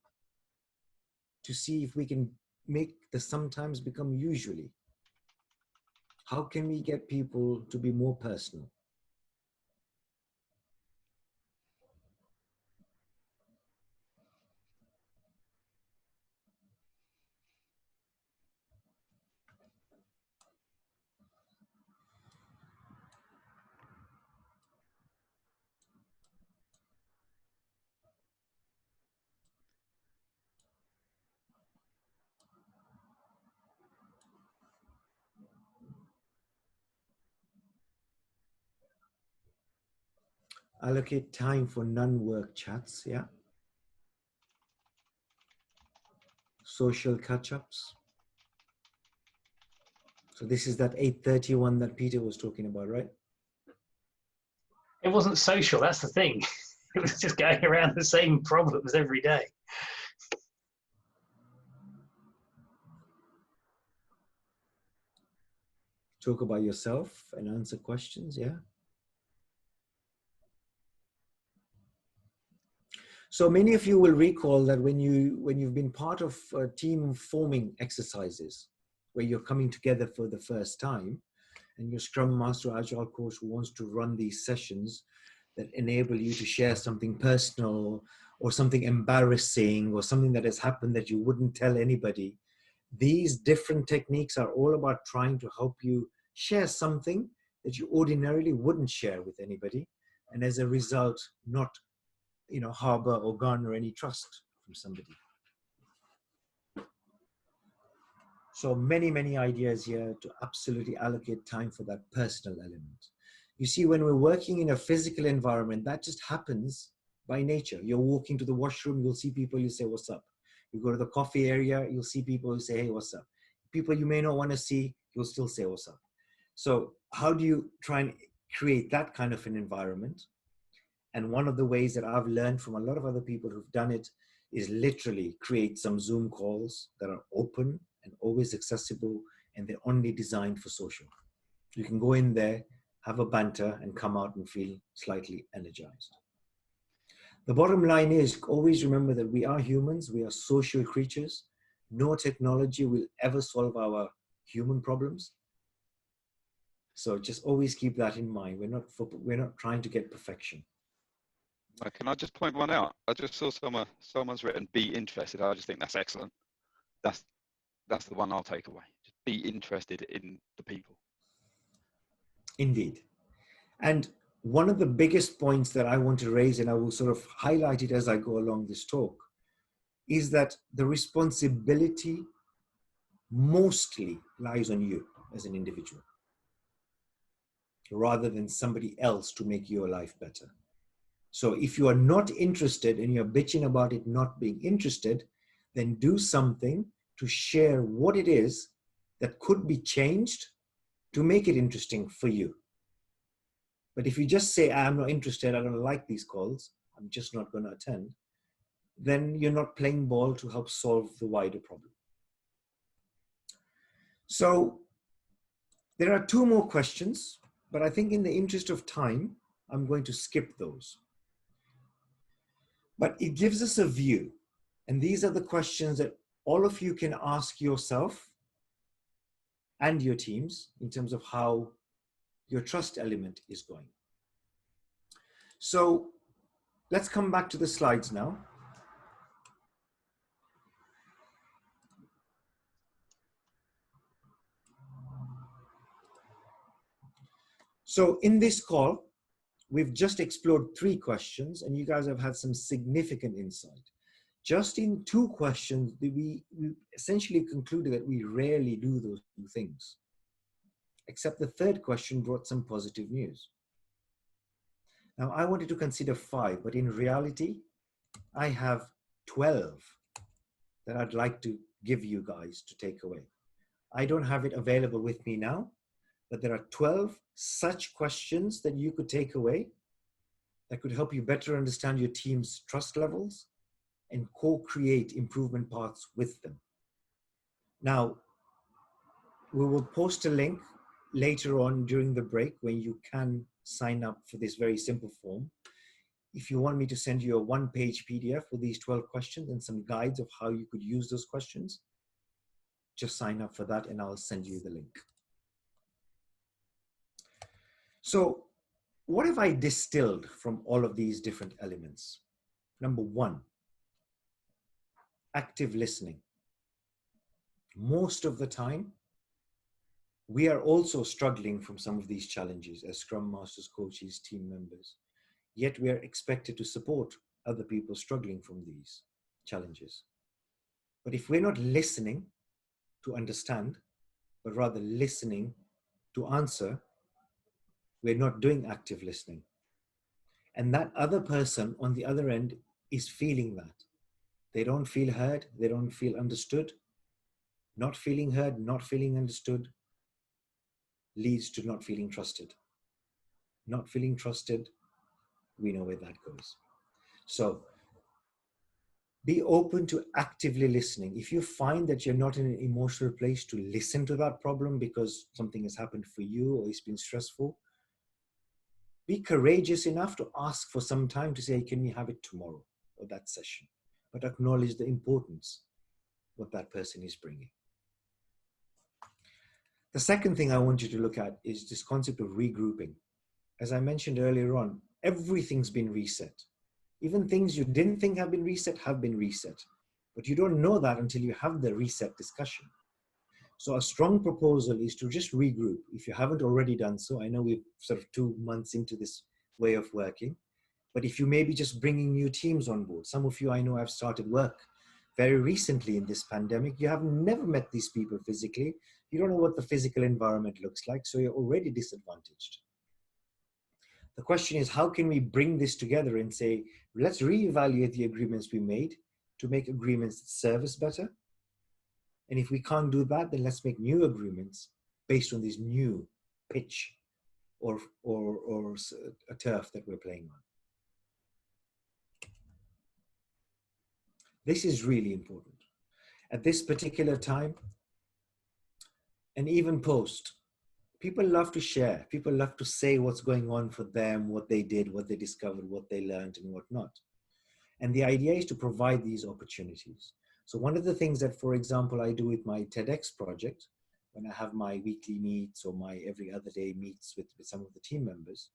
to see if we can make the sometimes become usually. How can we get people to be more personal? Allocate time for non-work chats, yeah. Social catch-ups. So this is that 8:31 that Peter was talking about, right? It wasn't social, that's the thing. It was just going around the same problems every day. Talk about yourself and answer questions, yeah. So many of you will recall that when you've been part of team forming exercises where you're coming together for the first time, and your Scrum Master or Agile coach who wants to run these sessions that enable you to share something personal or something embarrassing or something that has happened that you wouldn't tell anybody. These different techniques are all about trying to help you share something that you ordinarily wouldn't share with anybody, and as a result, not, you know, harbor or garner any trust from somebody. So many ideas here to absolutely allocate time for that personal element. You see, when we're working in a physical environment, that just happens by nature. You're walking to the washroom, you'll see people, you say, what's up? You go to the coffee area, you'll see people who say, hey, what's up? People you may not want to see, you'll still say, what's up? So how do you try and create that kind of an environment? And one of the ways that I've learned from a lot of other people who've done it is literally create some Zoom calls that are open and always accessible, and they're only designed for social. You can go in there, have a banter, and come out and feel slightly energized. The bottom line is always remember that we are humans, we are social creatures. No technology will ever solve our human problems. So just always keep that in mind. We're not trying to get perfection. Can I just point one out? I just saw someone's written "be interested." I just think that's excellent. That's the one I'll take away. Just be interested in the people. Indeed. And one of the biggest points that I want to raise, and I will sort of highlight it as I go along this talk, is that the responsibility mostly lies on you as an individual, rather than somebody else to make your life better. So if you are not interested and you're bitching about it not being interested, then do something to share what it is that could be changed to make it interesting for you. But if you just say, I'm not interested, I don't like these calls, I'm just not going to attend, then you're not playing ball to help solve the wider problem. So there are two more questions, but I think in the interest of time, I'm going to skip those. But it gives us a view. And these are the questions that all of you can ask yourself and your teams in terms of how your trust element is going. So let's come back to the slides now. So in this call, we've just explored 3 questions and you guys have had some significant insight. Just in 2 questions, we essentially concluded that we rarely do those 2 things. Except the 3rd question brought some positive news. Now I wanted to consider 5, but in reality, I have 12 that I'd like to give you guys to take away. I don't have it available with me now, but there are 12 such questions that you could take away that could help you better understand your team's trust levels and co-create improvement paths with them. Now, we will post a link later on during the break when you can sign up for this very simple form. If you want me to send you a 1-page PDF with these 12 questions and some guides of how you could use those questions, just sign up for that and I'll send you the link. So what have I distilled from all of these different elements? Number 1, active listening. Most of the time, we are also struggling from some of these challenges as Scrum Masters, coaches, team members. Yet we are expected to support other people struggling from these challenges. But if we're not listening to understand, but rather listening to answer, we're not doing active listening. And that other person on the other end is feeling that. They don't feel heard, they don't feel understood. Not feeling heard, not feeling understood leads to not feeling trusted. Not feeling trusted, we know where that goes. So be open to actively listening. If you find that you're not in an emotional place to listen to that problem because something has happened for you or it's been stressful, be courageous enough to ask for some time to say, can we have it tomorrow or that session? But acknowledge the importance of what that person is bringing. The second thing I want you to look at is this concept of regrouping. As I mentioned earlier on, everything's been reset. Even things you didn't think have been reset have been reset. But you don't know that until you have the reset discussion. So a strong proposal is to just regroup. If you haven't already done so, I know we're sort of 2 months into this way of working, but if you may be just bringing new teams on board, some of you I know have started work very recently in this pandemic. You have never met these people physically. You don't know what the physical environment looks like, so you're already disadvantaged. The question is, how can we bring this together and say, let's reevaluate the agreements we made to make agreements that serve us better? And if we can't do that, then let's make new agreements based on this new pitch or a turf that we're playing on. This is really important. At this particular time, and even post, people love to share. People love to say what's going on for them, what they did, what they discovered, what they learned, and what not. And the idea is to provide these opportunities. So one of the things that, for example, I do with my TEDx project, when I have my weekly meets or my every other day meets with some of the team members,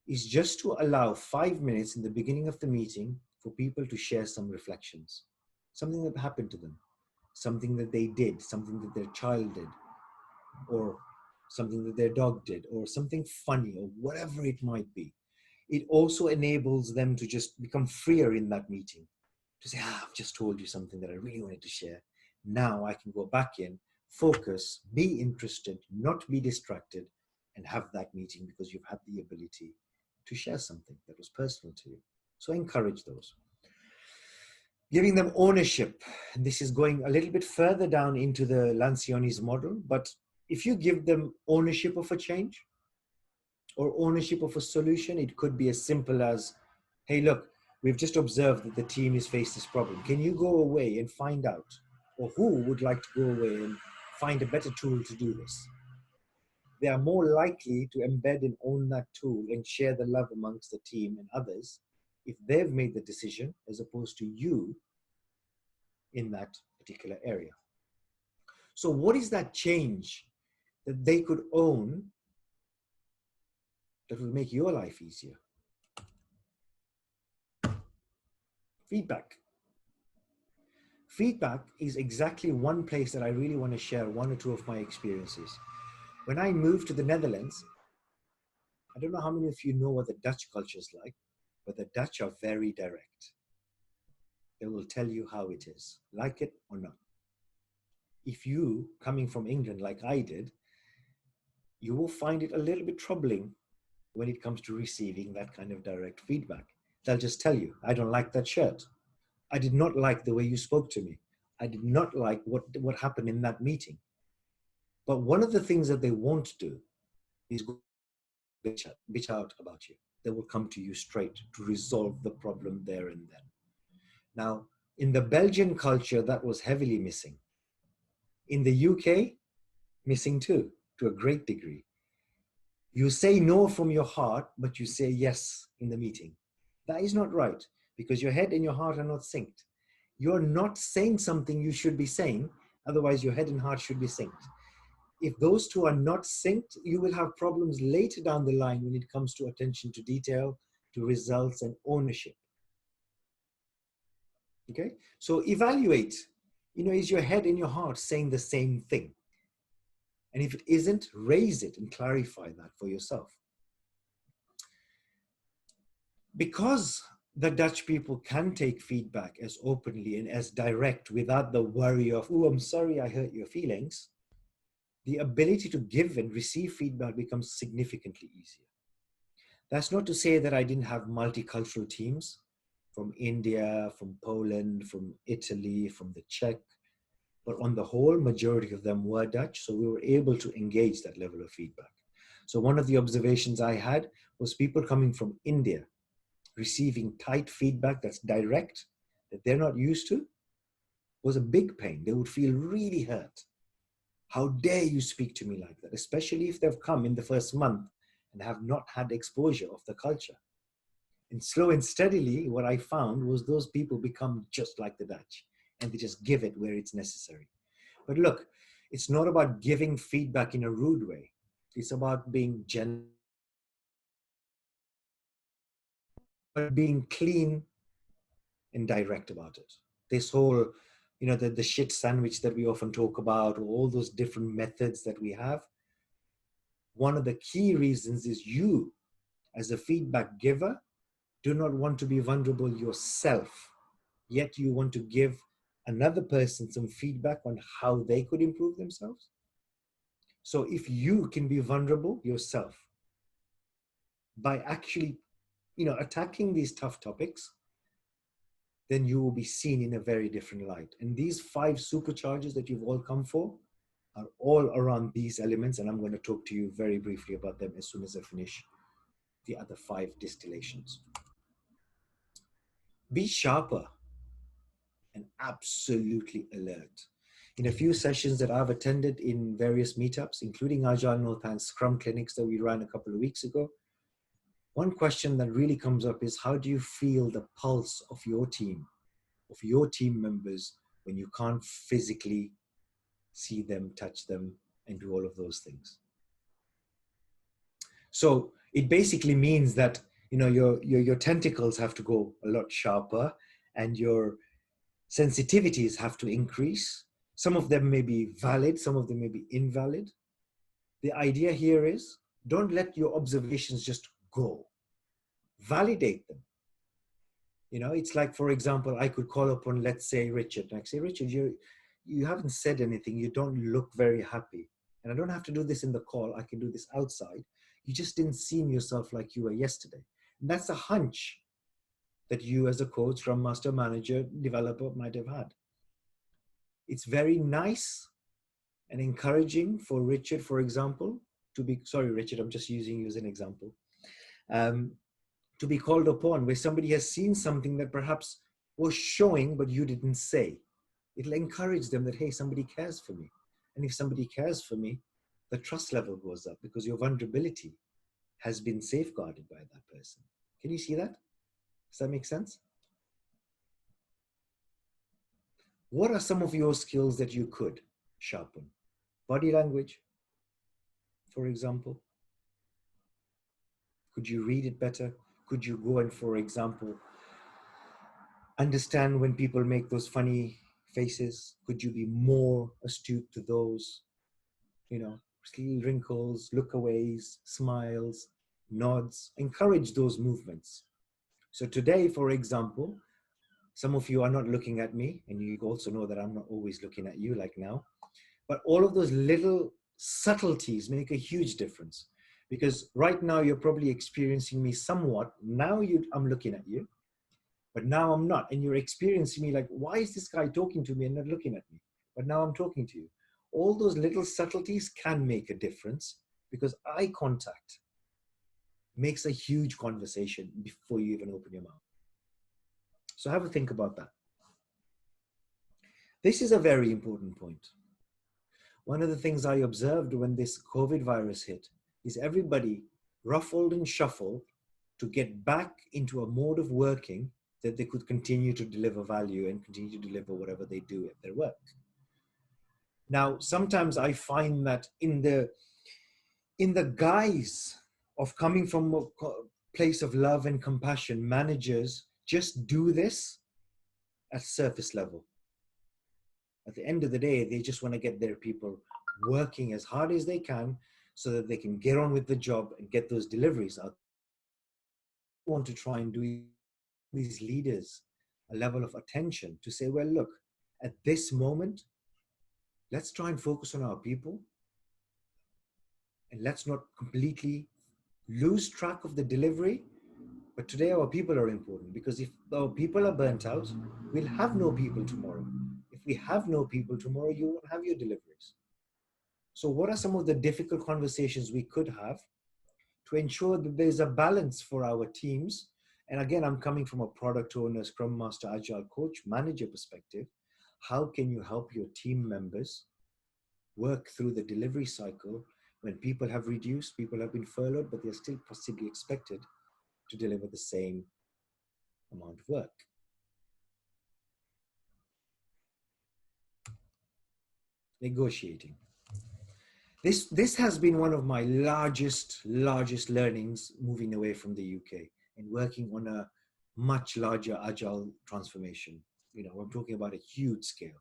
is just to allow 5 minutes in the beginning of the meeting for people to share some reflections, something that happened to them, something that they did, something that their child did, or something that their dog did, or something funny, or whatever it might be. It also enables them to just become freer in that meeting, to say, I've just told you something that I really wanted to share. Now I can go back in, focus, be interested, not be distracted, and have that meeting because you've had the ability to share something that was personal to you. So encourage those. Giving them ownership. And this is going a little bit further down into the Lencioni's model, but if you give them ownership of a change or ownership of a solution, it could be as simple as, hey, look, we've just observed that the team has faced this problem. Can you go away and find out, or who would like to go away and find a better tool to do this? They are more likely to embed and own that tool and share the love amongst the team and others if they've made the decision, as opposed to you in that particular area. So what is that change that they could own that will make your life easier? Feedback. Feedback is exactly one place that I really want to share one or two of my experiences. When I moved to the Netherlands, I don't know how many of you know what the Dutch culture is like, but the Dutch are very direct. They will tell you how it is, like it or not. If you, coming from England like I did, you will find it a little bit troubling when it comes to receiving that kind of direct feedback. They'll just tell you, I don't like that shirt. I did not like the way you spoke to me. I did not like what happened in that meeting. But one of the things that they won't do is bitch out about you. They will come to you straight to resolve the problem there and then. Now, in the Belgian culture, that was heavily missing. In the UK, missing too, to a great degree. You say no from your heart, but you say yes in the meeting. That is not right, because your head and your heart are not synced. You're not saying something you should be saying, otherwise your head and heart should be synced. If those two are not synced, you will have problems later down the line when it comes to attention to detail, to results and ownership. Okay, so evaluate, is your head and your heart saying the same thing? And if it isn't, raise it and clarify that for yourself. Because the Dutch people can take feedback as openly and as direct without the worry of, oh, I'm sorry I hurt your feelings, the ability to give and receive feedback becomes significantly easier. That's not to say that I didn't have multicultural teams from India, from Poland, from Italy, from the Czech, but on the whole, majority of them were Dutch, so we were able to engage that level of feedback. So one of the observations I had was people coming from India receiving tight feedback that's direct, that they're not used to, was a big pain. They would feel really hurt. How dare you speak to me like that, especially if they've come in the first month and have not had exposure of the culture. And slow and steadily, what I found was those people become just like the Dutch, and they just give it where it's necessary. But look, it's not about giving feedback in a rude way. It's about being gentle, but being clean and direct about it. This whole, the shit sandwich that we often talk about, or all those different methods that we have. One of the key reasons is you, as a feedback giver, do not want to be vulnerable yourself, yet you want to give another person some feedback on how they could improve themselves. So if you can be vulnerable yourself by actually, attacking these tough topics, then you will be seen in a very different light. And these 5 supercharges that you've all come for are all around these elements. And I'm going to talk to you very briefly about them as soon as I finish the other 5 distillations. Be sharper and absolutely alert. In a few sessions that I've attended in various meetups, including Agile North and Scrum clinics that we ran a couple of weeks ago, one question that really comes up is, how do you feel the pulse of your team members when you can't physically see them, touch them, and do all of those things? So it basically means that, you know, your tentacles have to go a lot sharper, and your sensitivities have to increase. Some of them may be valid, some of them may be invalid. The idea here is, don't let your observations just go. Validate them. You know, it's like, for example, I could call upon, let's say, Richard. And I say, Richard, you haven't said anything. You don't look very happy. And I don't have to do this in the call. I can do this outside. You just didn't seem yourself like you were yesterday. And that's a hunch that you as a coach, Scrum Master, manager, developer might have had. It's very nice and encouraging for Richard, for example, to be, sorry, Richard, I'm just using you as an example, to be called upon where somebody has seen something that perhaps was showing, but you didn't say. It'll encourage them that, hey, somebody cares for me. And if somebody cares for me, the trust level goes up because your vulnerability has been safeguarded by that person. Can you see that? Does that make sense? What are some of your skills that you could sharpen? Body language, for example. Could you read it better? Could you go and, for example, understand when people make those funny faces? Could you be more astute to those, you know, little wrinkles, lookaways, smiles, nods? Encourage those movements. So today, for example, some of you are not looking at me, and you also know that I'm not always looking at you like now. But all of those little subtleties make a huge difference, because right now you're probably experiencing me somewhat. Now I'm looking at you, but now I'm not. And you're experiencing me like, why is this guy talking to me and not looking at me? But now I'm talking to you. All those little subtleties can make a difference, because eye contact makes a huge conversation before you even open your mouth. So have a think about that. This is a very important point. One of the things I observed when this COVID virus hit is everybody ruffled and shuffled to get back into a mode of working that they could continue to deliver value and continue to deliver whatever they do at their work. Now, sometimes I find that in the guise of coming from a place of love and compassion, managers just do this at surface level. At the end of the day, they just want to get their people working as hard as they can so that they can get on with the job and get those deliveries out. I want to try and do these leaders a level of attention to say, well, look, at this moment, let's try and focus on our people, and let's not completely lose track of the delivery. But today our people are important, because if our people are burnt out, we'll have no people tomorrow. If we have no people tomorrow, you won't have your deliveries. So what are some of the difficult conversations we could have to ensure that there's a balance for our teams? And again, I'm coming from a product owner, Scrum Master, Agile coach, manager perspective. How can you help your team members work through the delivery cycle when people have reduced, people have been furloughed, but they're still possibly expected to deliver the same amount of work? Negotiating. This has been one of my largest learnings moving away from the UK and working on a much larger Agile transformation. You know, I'm talking about a huge scale,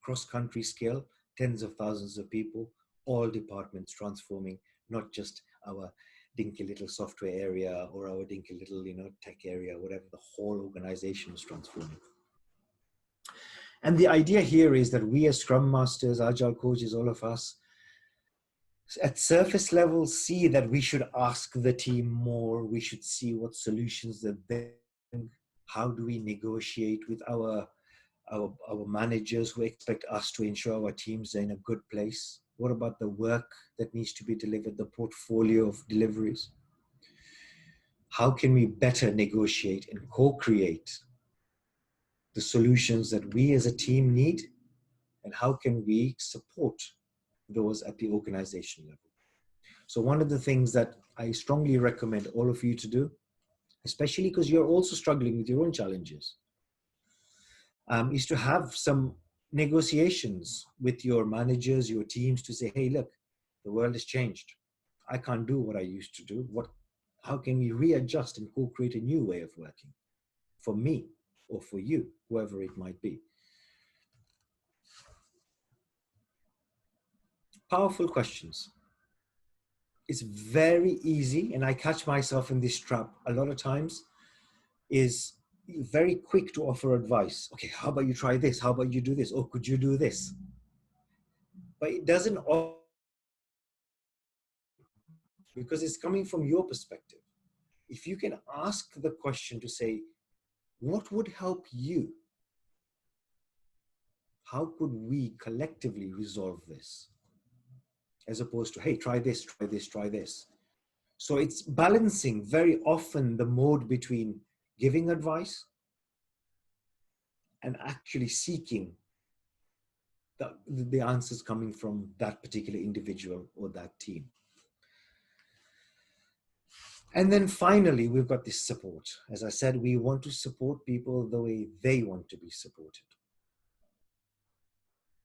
cross-country scale, tens of thousands of people, all departments transforming, not just our dinky little software area or our dinky little, you know, tech area, whatever. The whole organization is transforming. And the idea here is that we as Scrum Masters, Agile coaches, all of us, at surface level, see that we should ask the team more. We should see what solutions that they bring. How do we negotiate with our managers who expect us to ensure our teams are in a good place? What about the work that needs to be delivered, the portfolio of deliveries? How can we better negotiate and co-create the solutions that we as a team need? And how can we support those at the organization level? So one of the things that I strongly recommend all of you to do, especially because you're also struggling with your own challenges, is to have some negotiations with your managers, your teams, to say, hey, look, the world has changed. I can't do what I used to do. How can we readjust and co-create a new way of working for me or for you, whoever it might be? Powerful questions. It's very easy, and I catch myself in this trap a lot of times, is very quick to offer advice. Okay, how about you try this? How about you do this? Or could you do this? But it doesn't, because it's coming from your perspective. If you can ask the question to say, what would help you? How could we collectively resolve this? As opposed to, hey, try this, try this, try this. So it's balancing very often the mode between giving advice and actually seeking the answers coming from that particular individual or that team. And then finally, we've got this support. As I said, we want to support people the way they want to be supported.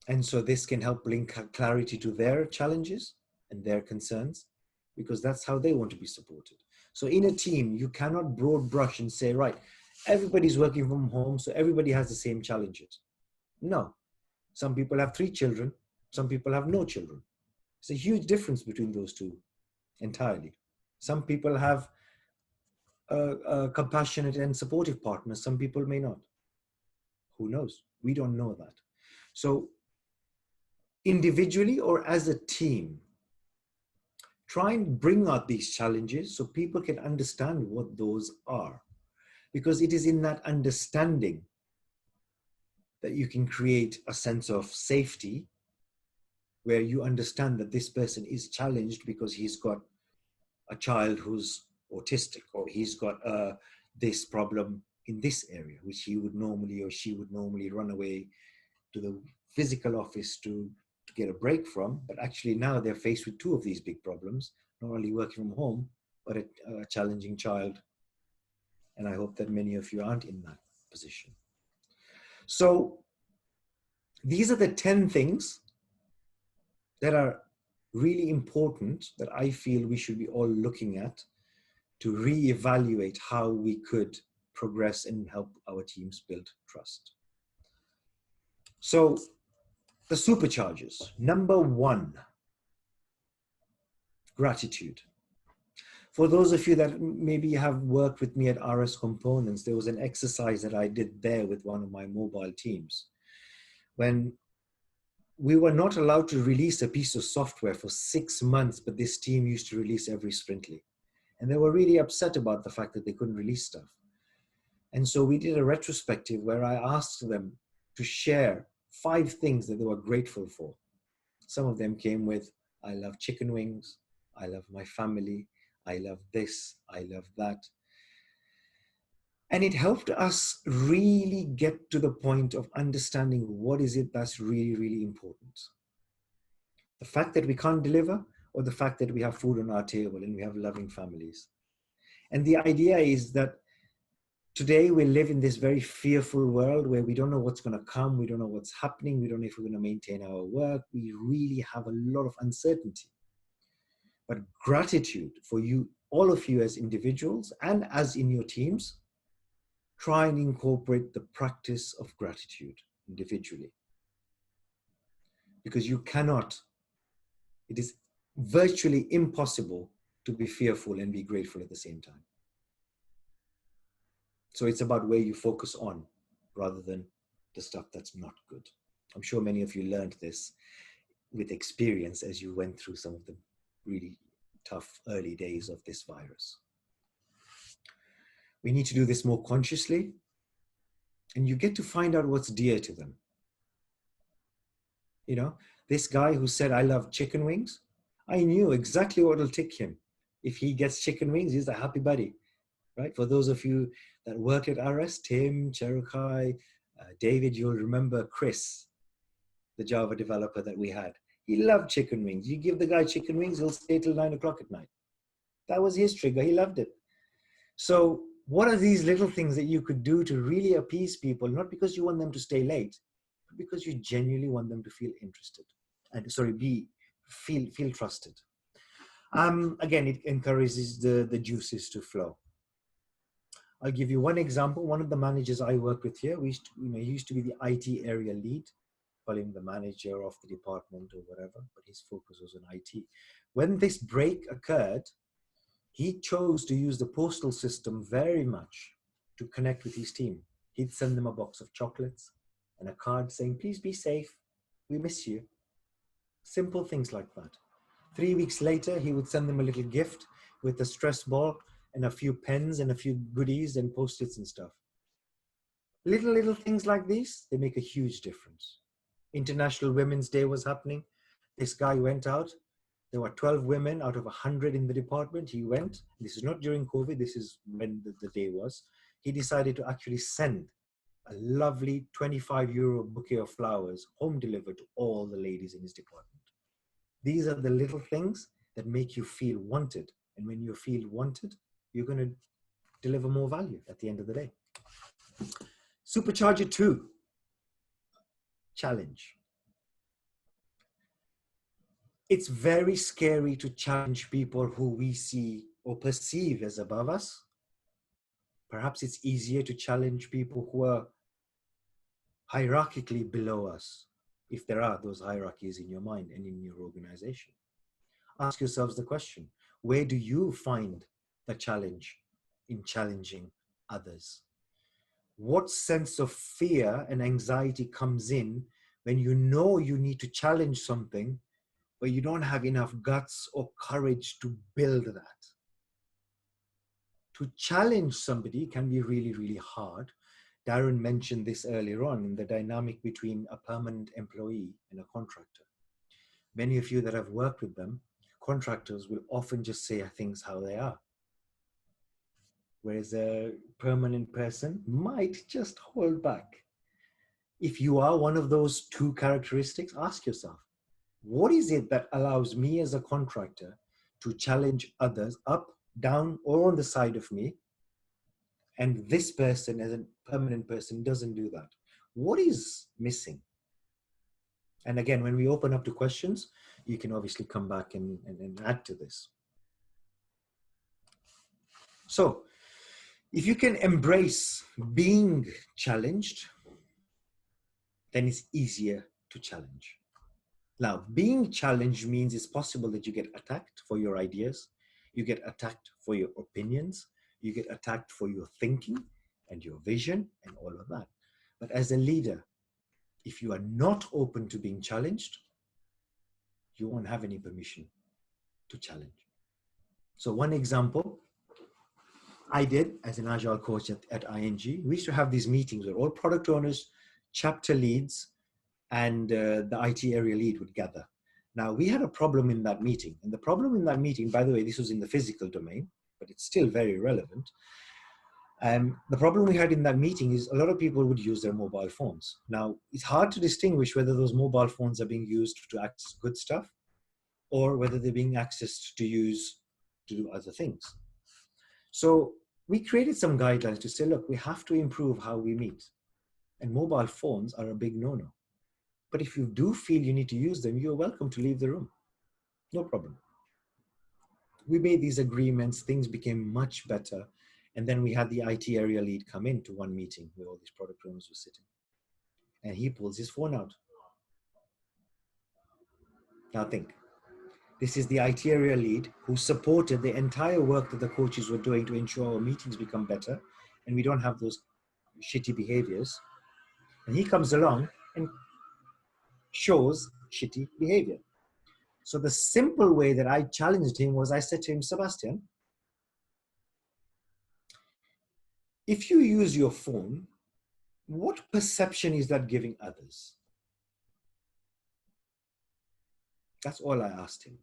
And so this can help bring clarity to their challenges and their concerns, because that's how they want to be supported. So in a team, you cannot broad brush and say, right, everybody's working from home, so everybody has the same challenges. No. Some people have 3 children. Some people have no children. It's a huge difference between those two entirely. Some people have a compassionate and supportive partners. Some people may not. Who knows? We don't know that. So individually or as a team, try and bring out these challenges so people can understand what those are. Because it is in that understanding that you can create a sense of safety, where you understand that this person is challenged because he's got a child who's autistic, or he's got this problem in this area, which he would normally, or she would normally run away to the physical office to get a break from. But actually now they're faced with 2 of these big problems, not only working from home, but a challenging child. And I hope that many of you aren't in that position. So these are the 10 things that are really important that I feel we should be all looking at to reevaluate how we could progress and help our teams build trust. So the superchargers. Number 1, gratitude. For those of you that maybe have worked with me at RS Components, there was an exercise that I did there with one of my mobile teams. When we were not allowed to release a piece of software for 6 months, but this team used to release every sprintly. And they were really upset about the fact that they couldn't release stuff. And so we did a retrospective where I asked them to share 5 things that they were grateful for. Some of them came with, I love chicken wings, I love my family, I love this, I love that. And it helped us really get to the point of understanding what is it that's really, really important. The fact that we can't deliver, or the fact that we have food on our table and we have loving families. And the idea is that today we live in this very fearful world where we don't know what's going to come. We don't know what's happening. We don't know if we're going to maintain our work. We really have a lot of uncertainty. But gratitude for you, all of you as individuals and as in your teams, try and incorporate the practice of gratitude individually. Because you cannot, it is virtually impossible to be fearful and be grateful at the same time. So it's about where you focus on rather than the stuff that's not good. I'm sure many of you learned this with experience as you went through some of the really tough early days of this virus. We need to do this more consciously, and you get to find out what's dear to them. You know, this guy who said, I love chicken wings, I knew exactly what will tick him. If he gets chicken wings, he's a happy buddy, right? For those of you that work at RS, Tim, Cherokee, David, you'll remember Chris, the Java developer that we had. He loved chicken wings. You give the guy chicken wings, he'll stay till 9 o'clock at night. That was his trigger. He loved it. So what are these little things that you could do to really appease people, not because you want them to stay late, but because you genuinely want them to feel interested and feel trusted. Again, it encourages the juices to flow. I'll give you one example. One of the managers I work with here, he used to be the IT area lead, call him the manager of the department or whatever, but his focus was on IT. When this break occurred, he chose to use the postal system very much to connect with his team. He'd send them a box of chocolates and a card saying, please be safe, we miss you. Simple things like that. 3 weeks later, he would send them a little gift with a stress ball and a few pens and a few goodies and post-its and stuff. Little things like these, they make a huge difference. International Women's Day was happening. This guy went out. There were 12 women out of 100 in the department. He went. This is not during COVID. This is when the day was. He decided to actually send a lovely 25 euro bouquet of flowers home delivered to all the ladies in his department. These are the little things that make you feel wanted. And when you feel wanted, you're going to deliver more value at the end of the day. Supercharger To, challenge. It's very scary to challenge people who we see or perceive as above us. Perhaps it's easier to challenge people who are hierarchically below us, if there are those hierarchies in your mind and in your organization. Ask yourselves the question, where do you find the challenge in challenging others? What sense of fear and anxiety comes in when you know you need to challenge something, but you don't have enough guts or courage to build that? To challenge somebody can be really hard. Darrin mentioned this earlier on in the dynamic between a permanent employee and a contractor. Many of you that have worked with them, contractors will often just say things how they are. Whereas a permanent person might just hold back. If you are one of those two characteristics, ask yourself, what is it that allows me as a contractor to challenge others up, down, or on the side of me? And this person as a permanent person doesn't do that. What is missing? And again, when we open up to questions, you can obviously come back and add to this. So if you can embrace being challenged, then it's easier to challenge. Now, being challenged means it's possible that you get attacked for your ideas, you get attacked for your opinions, you get attacked for your thinking and your vision and all of that. But as a leader, if you are not open to being challenged, you won't have any permission to challenge. So one example I did as an Agile coach at ING, we used to have these meetings where all product owners, chapter leads, and the IT area lead would gather. Now, we had a problem in that meeting. And the problem in that meeting, by the way, this was in the physical domain, but it's still very relevant. The problem we had in that meeting is a lot of people would use their mobile phones. Now, it's hard to distinguish whether those mobile phones are being used to access good stuff or whether they're being accessed to do other things. So we created some guidelines to say, look, we have to improve how we meet. And mobile phones are a big no-no. But if you do feel you need to use them, you're welcome to leave the room. No problem. We made these agreements, things became much better. And then we had the IT area lead come into one meeting where all these product owners were sitting. And he pulls his phone out. Now think, this is the IT area lead who supported the entire work that the coaches were doing to ensure our meetings become better and we don't have those shitty behaviors. And he comes along and shows shitty behavior. So the simple way that I challenged him was I said to him, Sebastian, if you use your phone, what perception is that giving others? That's all I asked him.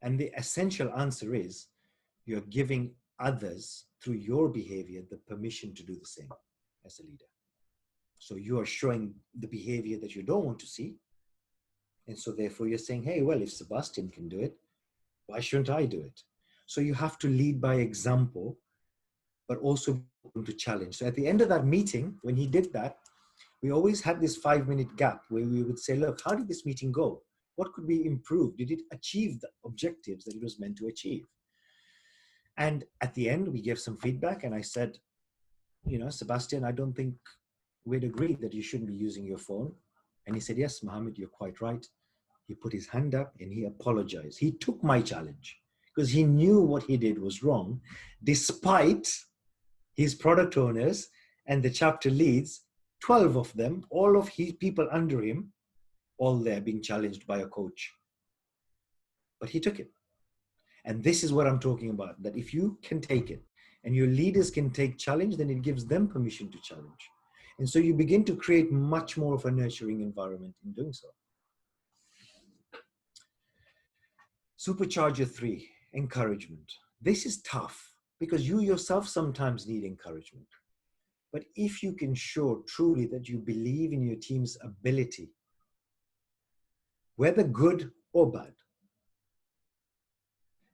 And the essential answer is you're giving others through your behavior the permission to do the same as a leader. So you are showing the behavior that you don't want to see, And so therefore you're saying, hey, well, if Sebastian can do it, why shouldn't I do it? So you have to lead by example, but also to challenge. So at the end of that meeting, when he did that, we always had this 5-minute gap where we would say, look, how did this meeting go? What could be improved? Did it achieve the objectives that it was meant to achieve? And at the end, we gave some feedback, and I said, you know, Sebastian, I don't think we'd agree that you shouldn't be using your phone. And he said, yes, Mohammed, you're quite right. He put his hand up and he apologized. He took my challenge because he knew what he did was wrong, despite his product owners and the chapter leads, 12 of them, all of his people under him, all there being challenged by a coach. But he took it. And this is what I'm talking about, that if you can take it and your leaders can take challenge, then it gives them permission to challenge. And so you begin to create much more of a nurturing environment in doing so. Supercharger 3, encouragement. This is tough because you yourself sometimes need encouragement. But if you can show truly that you believe in your team's ability, whether good or bad,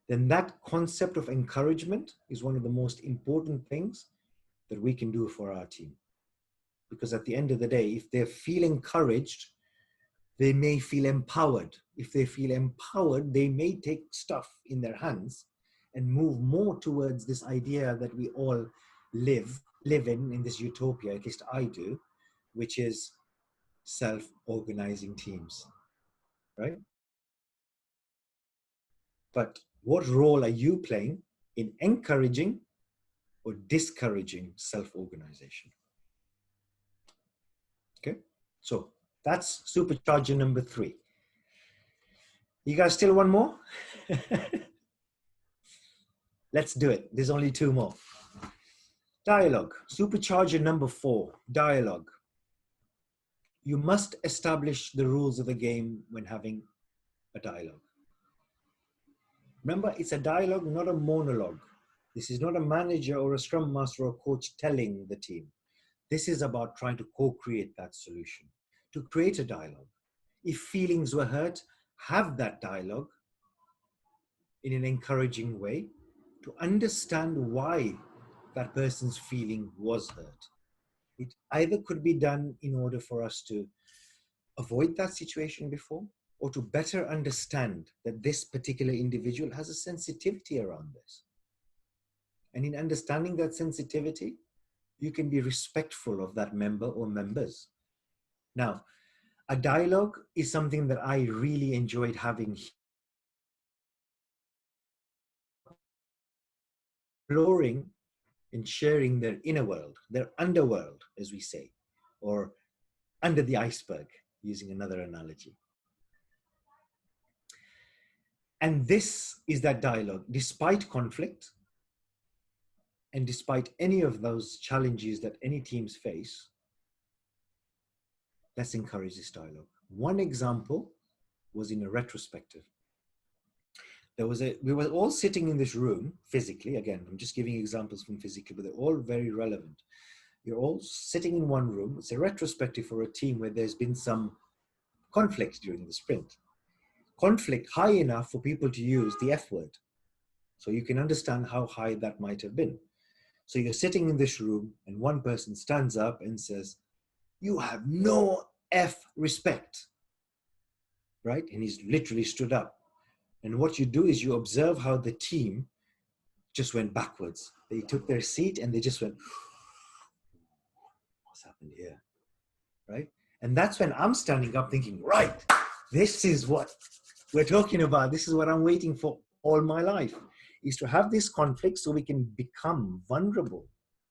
then that concept of encouragement is one of the most important things that we can do for our team. Because at the end of the day, if they feel encouraged, they may feel empowered. If they feel empowered, they may take stuff in their hands and move more towards this idea that we all live in this utopia, at least I do, which is self-organizing teams, right? But what role are you playing in encouraging or discouraging self-organization? Okay, so that's supercharger number 3. You guys still want more? Let's do it. There's only 2 more. Dialogue. Supercharger number 4, dialogue. You must establish the rules of the game when having a dialogue. Remember, it's a dialogue, not a monologue. This is not a manager or a scrum master or coach telling the team. This is about trying to co-create that solution, to create a dialogue. If feelings were hurt, have that dialogue in an encouraging way to understand why that person's feeling was hurt. It either could be done in order for us to avoid that situation before, or to better understand that this particular individual has a sensitivity around this. And in understanding that sensitivity, you can be respectful of that member or members. Now, a dialogue is something that I really enjoyed having, exploring and sharing their inner world, their underworld, as we say, or under the iceberg, using another analogy. And this is that dialogue, despite conflict and despite any of those challenges that any teams face. Let's encourage this dialogue. One example was in a retrospective. We were all sitting in this room physically. Again, I'm just giving examples from physically, but they're all very relevant. You're all sitting in one room. It's a retrospective for a team where there's been some conflict during the sprint. Conflict high enough for people to use the F word. So you can understand how high that might have been. So you're sitting in this room and one person stands up and says, "You have no F respect," right? And he's literally stood up. And what you do is you observe how the team just went backwards. They took their seat and they just went, what's happened here, right? And that's when I'm standing up thinking, right, this is what we're talking about. This is what I'm waiting for all my life, is to have this conflict so we can become vulnerable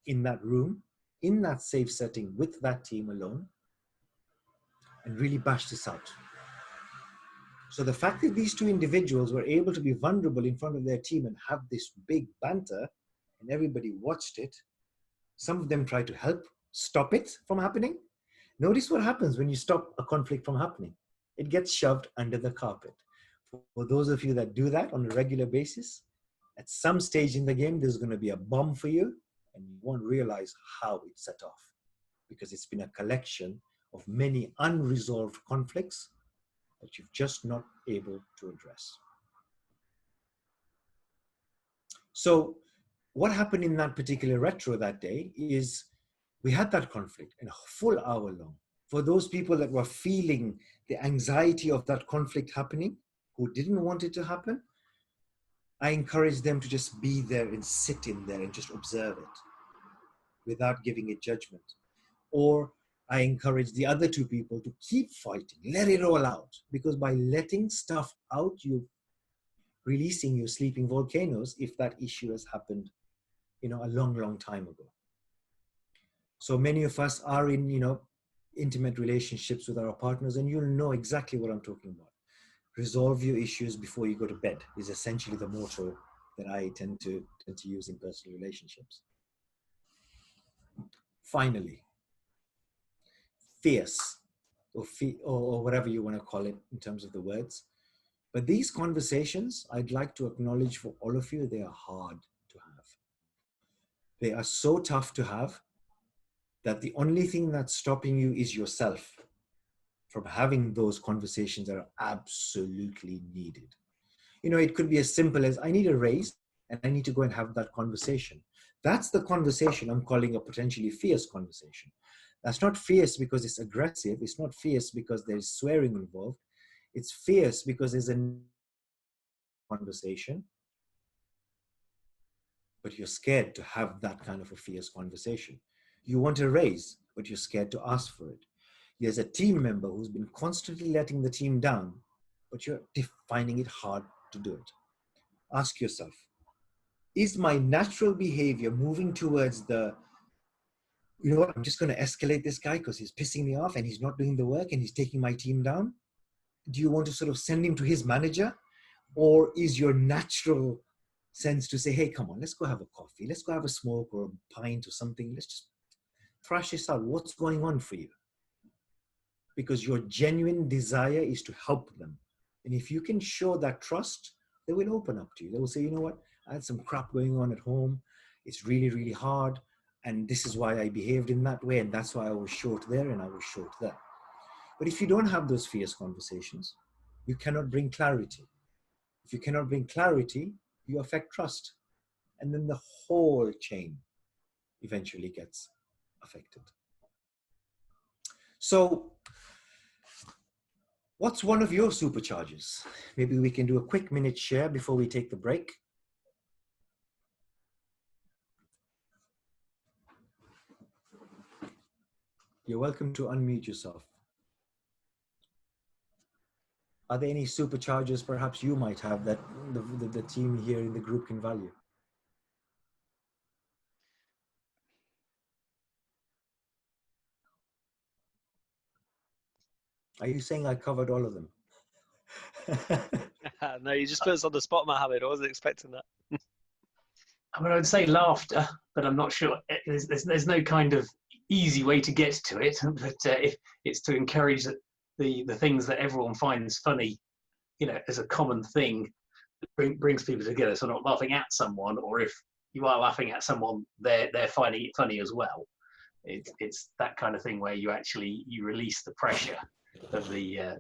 in that room, in that safe setting with that team alone, and really bash this out. So the fact that these 2 individuals were able to be vulnerable in front of their team and have this big banter, and everybody watched it, some of them tried to help stop it from happening. Notice what happens when you stop a conflict from happening. It gets shoved under the carpet. For those of you that do that on a regular basis, at some stage in the game, there's going to be a bomb for you, and you won't realize how it set off, because it's been a collection of many unresolved conflicts that you've just not able to address. So what happened in that particular retro that day is we had that conflict in a full hour long. For those people that were feeling the anxiety of that conflict happening, who didn't want it to happen, I encouraged them to just be there and sit in there and just observe it without giving it judgment. Or I encouraged the other two people to keep fighting, let it all out, because by letting stuff out, you're releasing your sleeping volcanoes if that issue has happened, a long, long time ago. So many of us are in, intimate relationships with our partners, and you'll know exactly what I'm talking about. Resolve your issues before you go to bed is essentially the motto that I tend to use in personal relationships. Finally, fierce, or whatever you want to call it in terms of the words. But these conversations, I'd like to acknowledge for all of you, they are hard to have. They are so tough to have that the only thing that's stopping you is yourself from having those conversations that are absolutely needed. It could be as simple as, I need a raise and I need to go and have that conversation. That's the conversation I'm calling a potentially fierce conversation. That's not fierce because it's aggressive. It's not fierce because there's swearing involved. It's fierce because there's a conversation, but you're scared to have that kind of a fierce conversation. You want a raise, but you're scared to ask for it. There's a team member who's been constantly letting the team down, but you're finding it hard to do it. Ask yourself, is my natural behavior moving towards the, I'm just going to escalate this guy because he's pissing me off and he's not doing the work and he's taking my team down? Do you want to sort of send him to his manager? Or is your natural sense to say, hey, come on, let's go have a coffee. Let's go have a smoke or a pint or something. Let's just thrash this out. What's going on for you? Because your genuine desire is to help them. And if you can show that trust, they will open up to you. They will say, you know what? I had some crap going on at home. It's really, really hard. And this is why I behaved in that way. And that's why I was short there and I was short there. But if you don't have those fierce conversations, you cannot bring clarity. If you cannot bring clarity, you affect trust. And then the whole chain eventually gets affected. So what's one of your supercharges? Maybe we can do a quick minute share before we take the break. You're welcome to unmute yourself. Are there any supercharges perhaps you might have that the team here in the group can value? Are you saying I covered all of them? No, you just put us on the spot, Mohammed. I wasn't expecting that. I mean, I'd say laughter, but I'm not sure. There's no kind of easy way to get to it. But if it's to encourage the things that everyone finds funny, as a common thing that brings people together. So not laughing at someone, or if you are laughing at someone, they're finding it funny as well. It's that kind of thing where you release the pressure of the.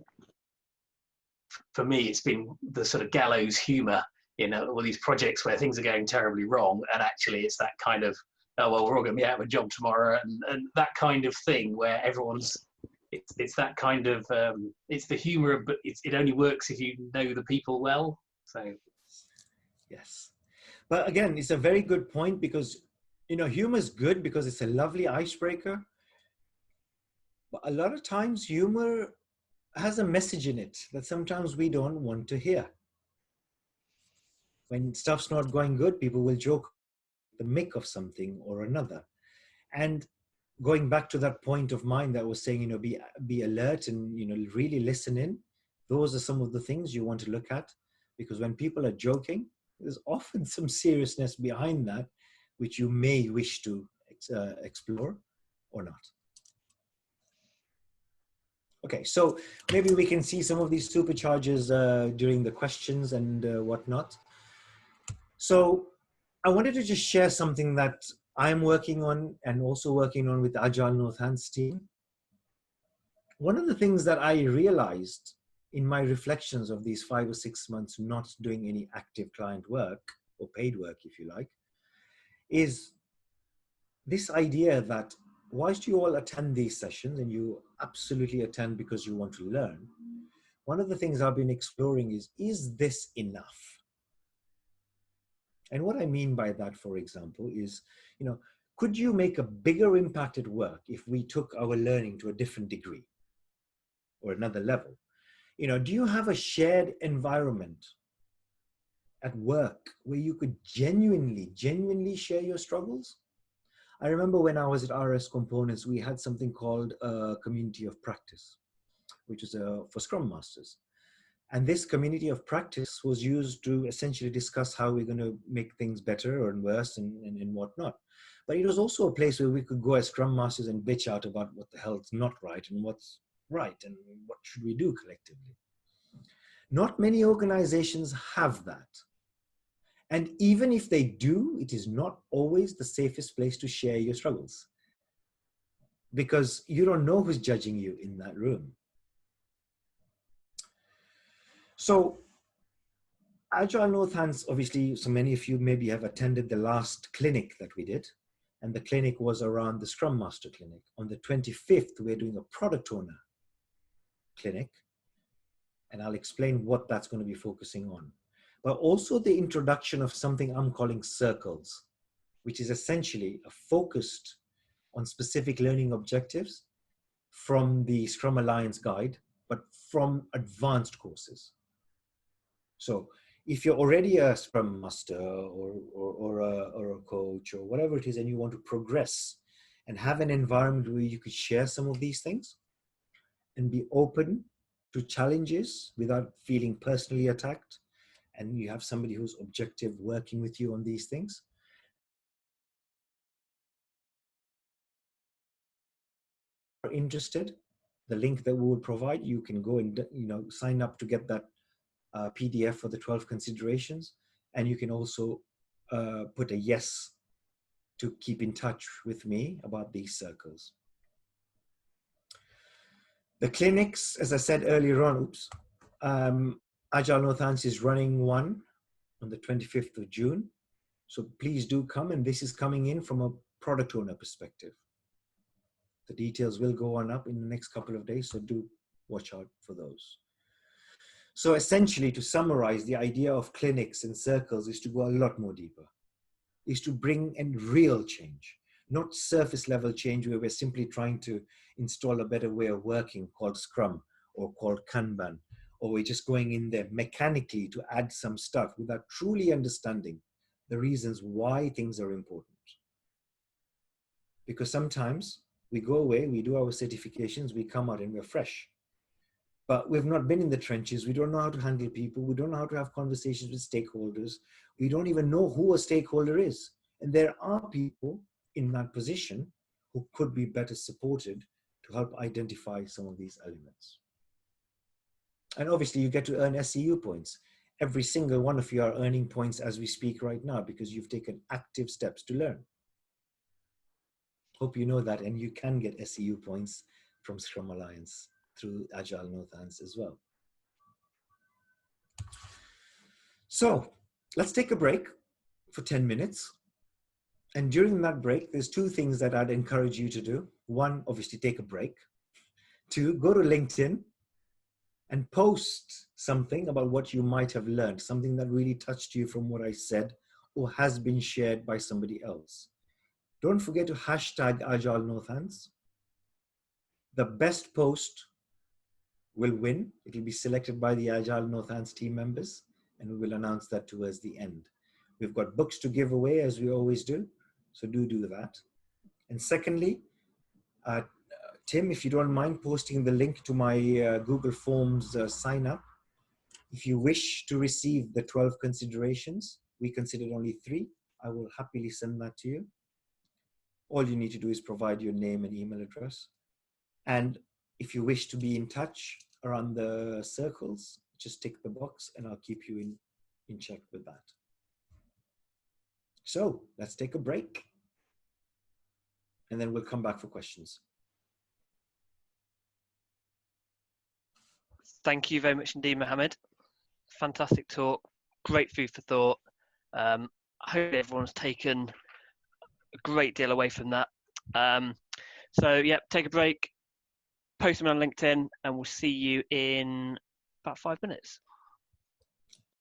For me, it's been the sort of gallows humor in all these projects where things are going terribly wrong, and actually it's that kind of, oh well, we're all going to be out of a job tomorrow, and that kind of thing where everyone's. It's that kind of it's the humor, but it only works if you know the people well. So, yes, but again, it's a very good point because humor is good because it's a lovely icebreaker. But a lot of times, humor has a message in it that sometimes we don't want to hear. When stuff's not going good, people will joke the mick of something or another, and going back to that point of mine that was saying, be alert and, really listen in. Those are some of the things you want to look at, because when people are joking, there's often some seriousness behind that, which you may wish to explore or not. Okay, so maybe we can see some of these supercharges during the questions and whatnot. So I wanted to just share something that I'm working on and also working on with Agile Northants team. One of the things that I realized in my reflections of these 5 or 6 months not doing any active client work, or paid work if you like, is this idea that whilst you all attend these sessions, and you absolutely attend because you want to learn, one of the things I've been exploring is this enough? And what I mean by that, for example, is, could you make a bigger impact at work if we took our learning to a different degree or another level? Do you have a shared environment at work where you could genuinely share your struggles? I remember when I was at RS Components, we had something called a community of practice, which was for Scrum Masters. And this community of practice was used to essentially discuss how we're going to make things better or worse and whatnot. But it was also a place where we could go as Scrum Masters and bitch out about what the hell's not right and what's right and what should we do collectively. Not many organizations have that. And even if they do, it is not always the safest place to share your struggles, because you don't know who's judging you in that room. So Agile Northants, obviously, so many of you maybe have attended the last clinic that we did. And the clinic was around the Scrum Master clinic. On the 25th, we're doing a product owner clinic. And I'll explain what that's going to be focusing on. But also the introduction of something I'm calling circles, which is essentially a focused on specific learning objectives from the Scrum Alliance guide, but from advanced courses. So if you're already a Scrum Master or a coach or whatever it is, and you want to progress and have an environment where you could share some of these things and be open to challenges without feeling personally attacked, and you have somebody who's objective working with you on these things. If you're interested, the link that we will provide, you can go and sign up to get that PDF for the 12 considerations, and you can also put a yes to keep in touch with me about these circles. The clinics, as I said earlier on, Agile Northants is running one on the 25th of June. So please do come, and this is coming in from a product owner perspective. The details will go on up in the next couple of days, so do watch out for those. So essentially, to summarize, the idea of clinics and circles is to go a lot more deeper, is to bring in real change, not surface level change where we're simply trying to install a better way of working called Scrum or called Kanban, or we're just going in there mechanically to add some stuff without truly understanding the reasons why things are important. Because sometimes we go away, we do our certifications, we come out and we're fresh. But we've not been in the trenches. We don't know how to handle people. We don't know how to have conversations with stakeholders. We don't even know who a stakeholder is. And there are people in that position who could be better supported to help identify some of these elements. And obviously you get to earn SEU points. Every single one of you are earning points as we speak right now because you've taken active steps to learn. Hope you know that, and you can get SEU points from Scrum Alliance through Agile Northants as well. So let's take a break for 10 minutes. And during that break, there's two things that I'd encourage you to do. One, obviously take a break. Two, go to LinkedIn and post something about what you might have learned, something that really touched you from what I said or has been shared by somebody else. Don't forget to hashtag Agile Northants. The best post will win. It will be selected by the Agile Northants team members, and we will announce that towards the end. We've got books to give away, as we always do, so do that. And secondly, Tim, if you don't mind posting the link to my Google Forms sign up. If you wish to receive the 12 considerations, we considered only 3. I will happily send that to you. All you need to do is provide your name and email address. And if you wish to be in touch around the circles, just tick the box and I'll keep you in check with that. So let's take a break and then we'll come back for questions. Thank you very much indeed, Mohammed. Fantastic talk. Great food for thought. I hope everyone's taken a great deal away from that. So, yeah, take a break, post them on LinkedIn, and we'll see you in about 5 minutes.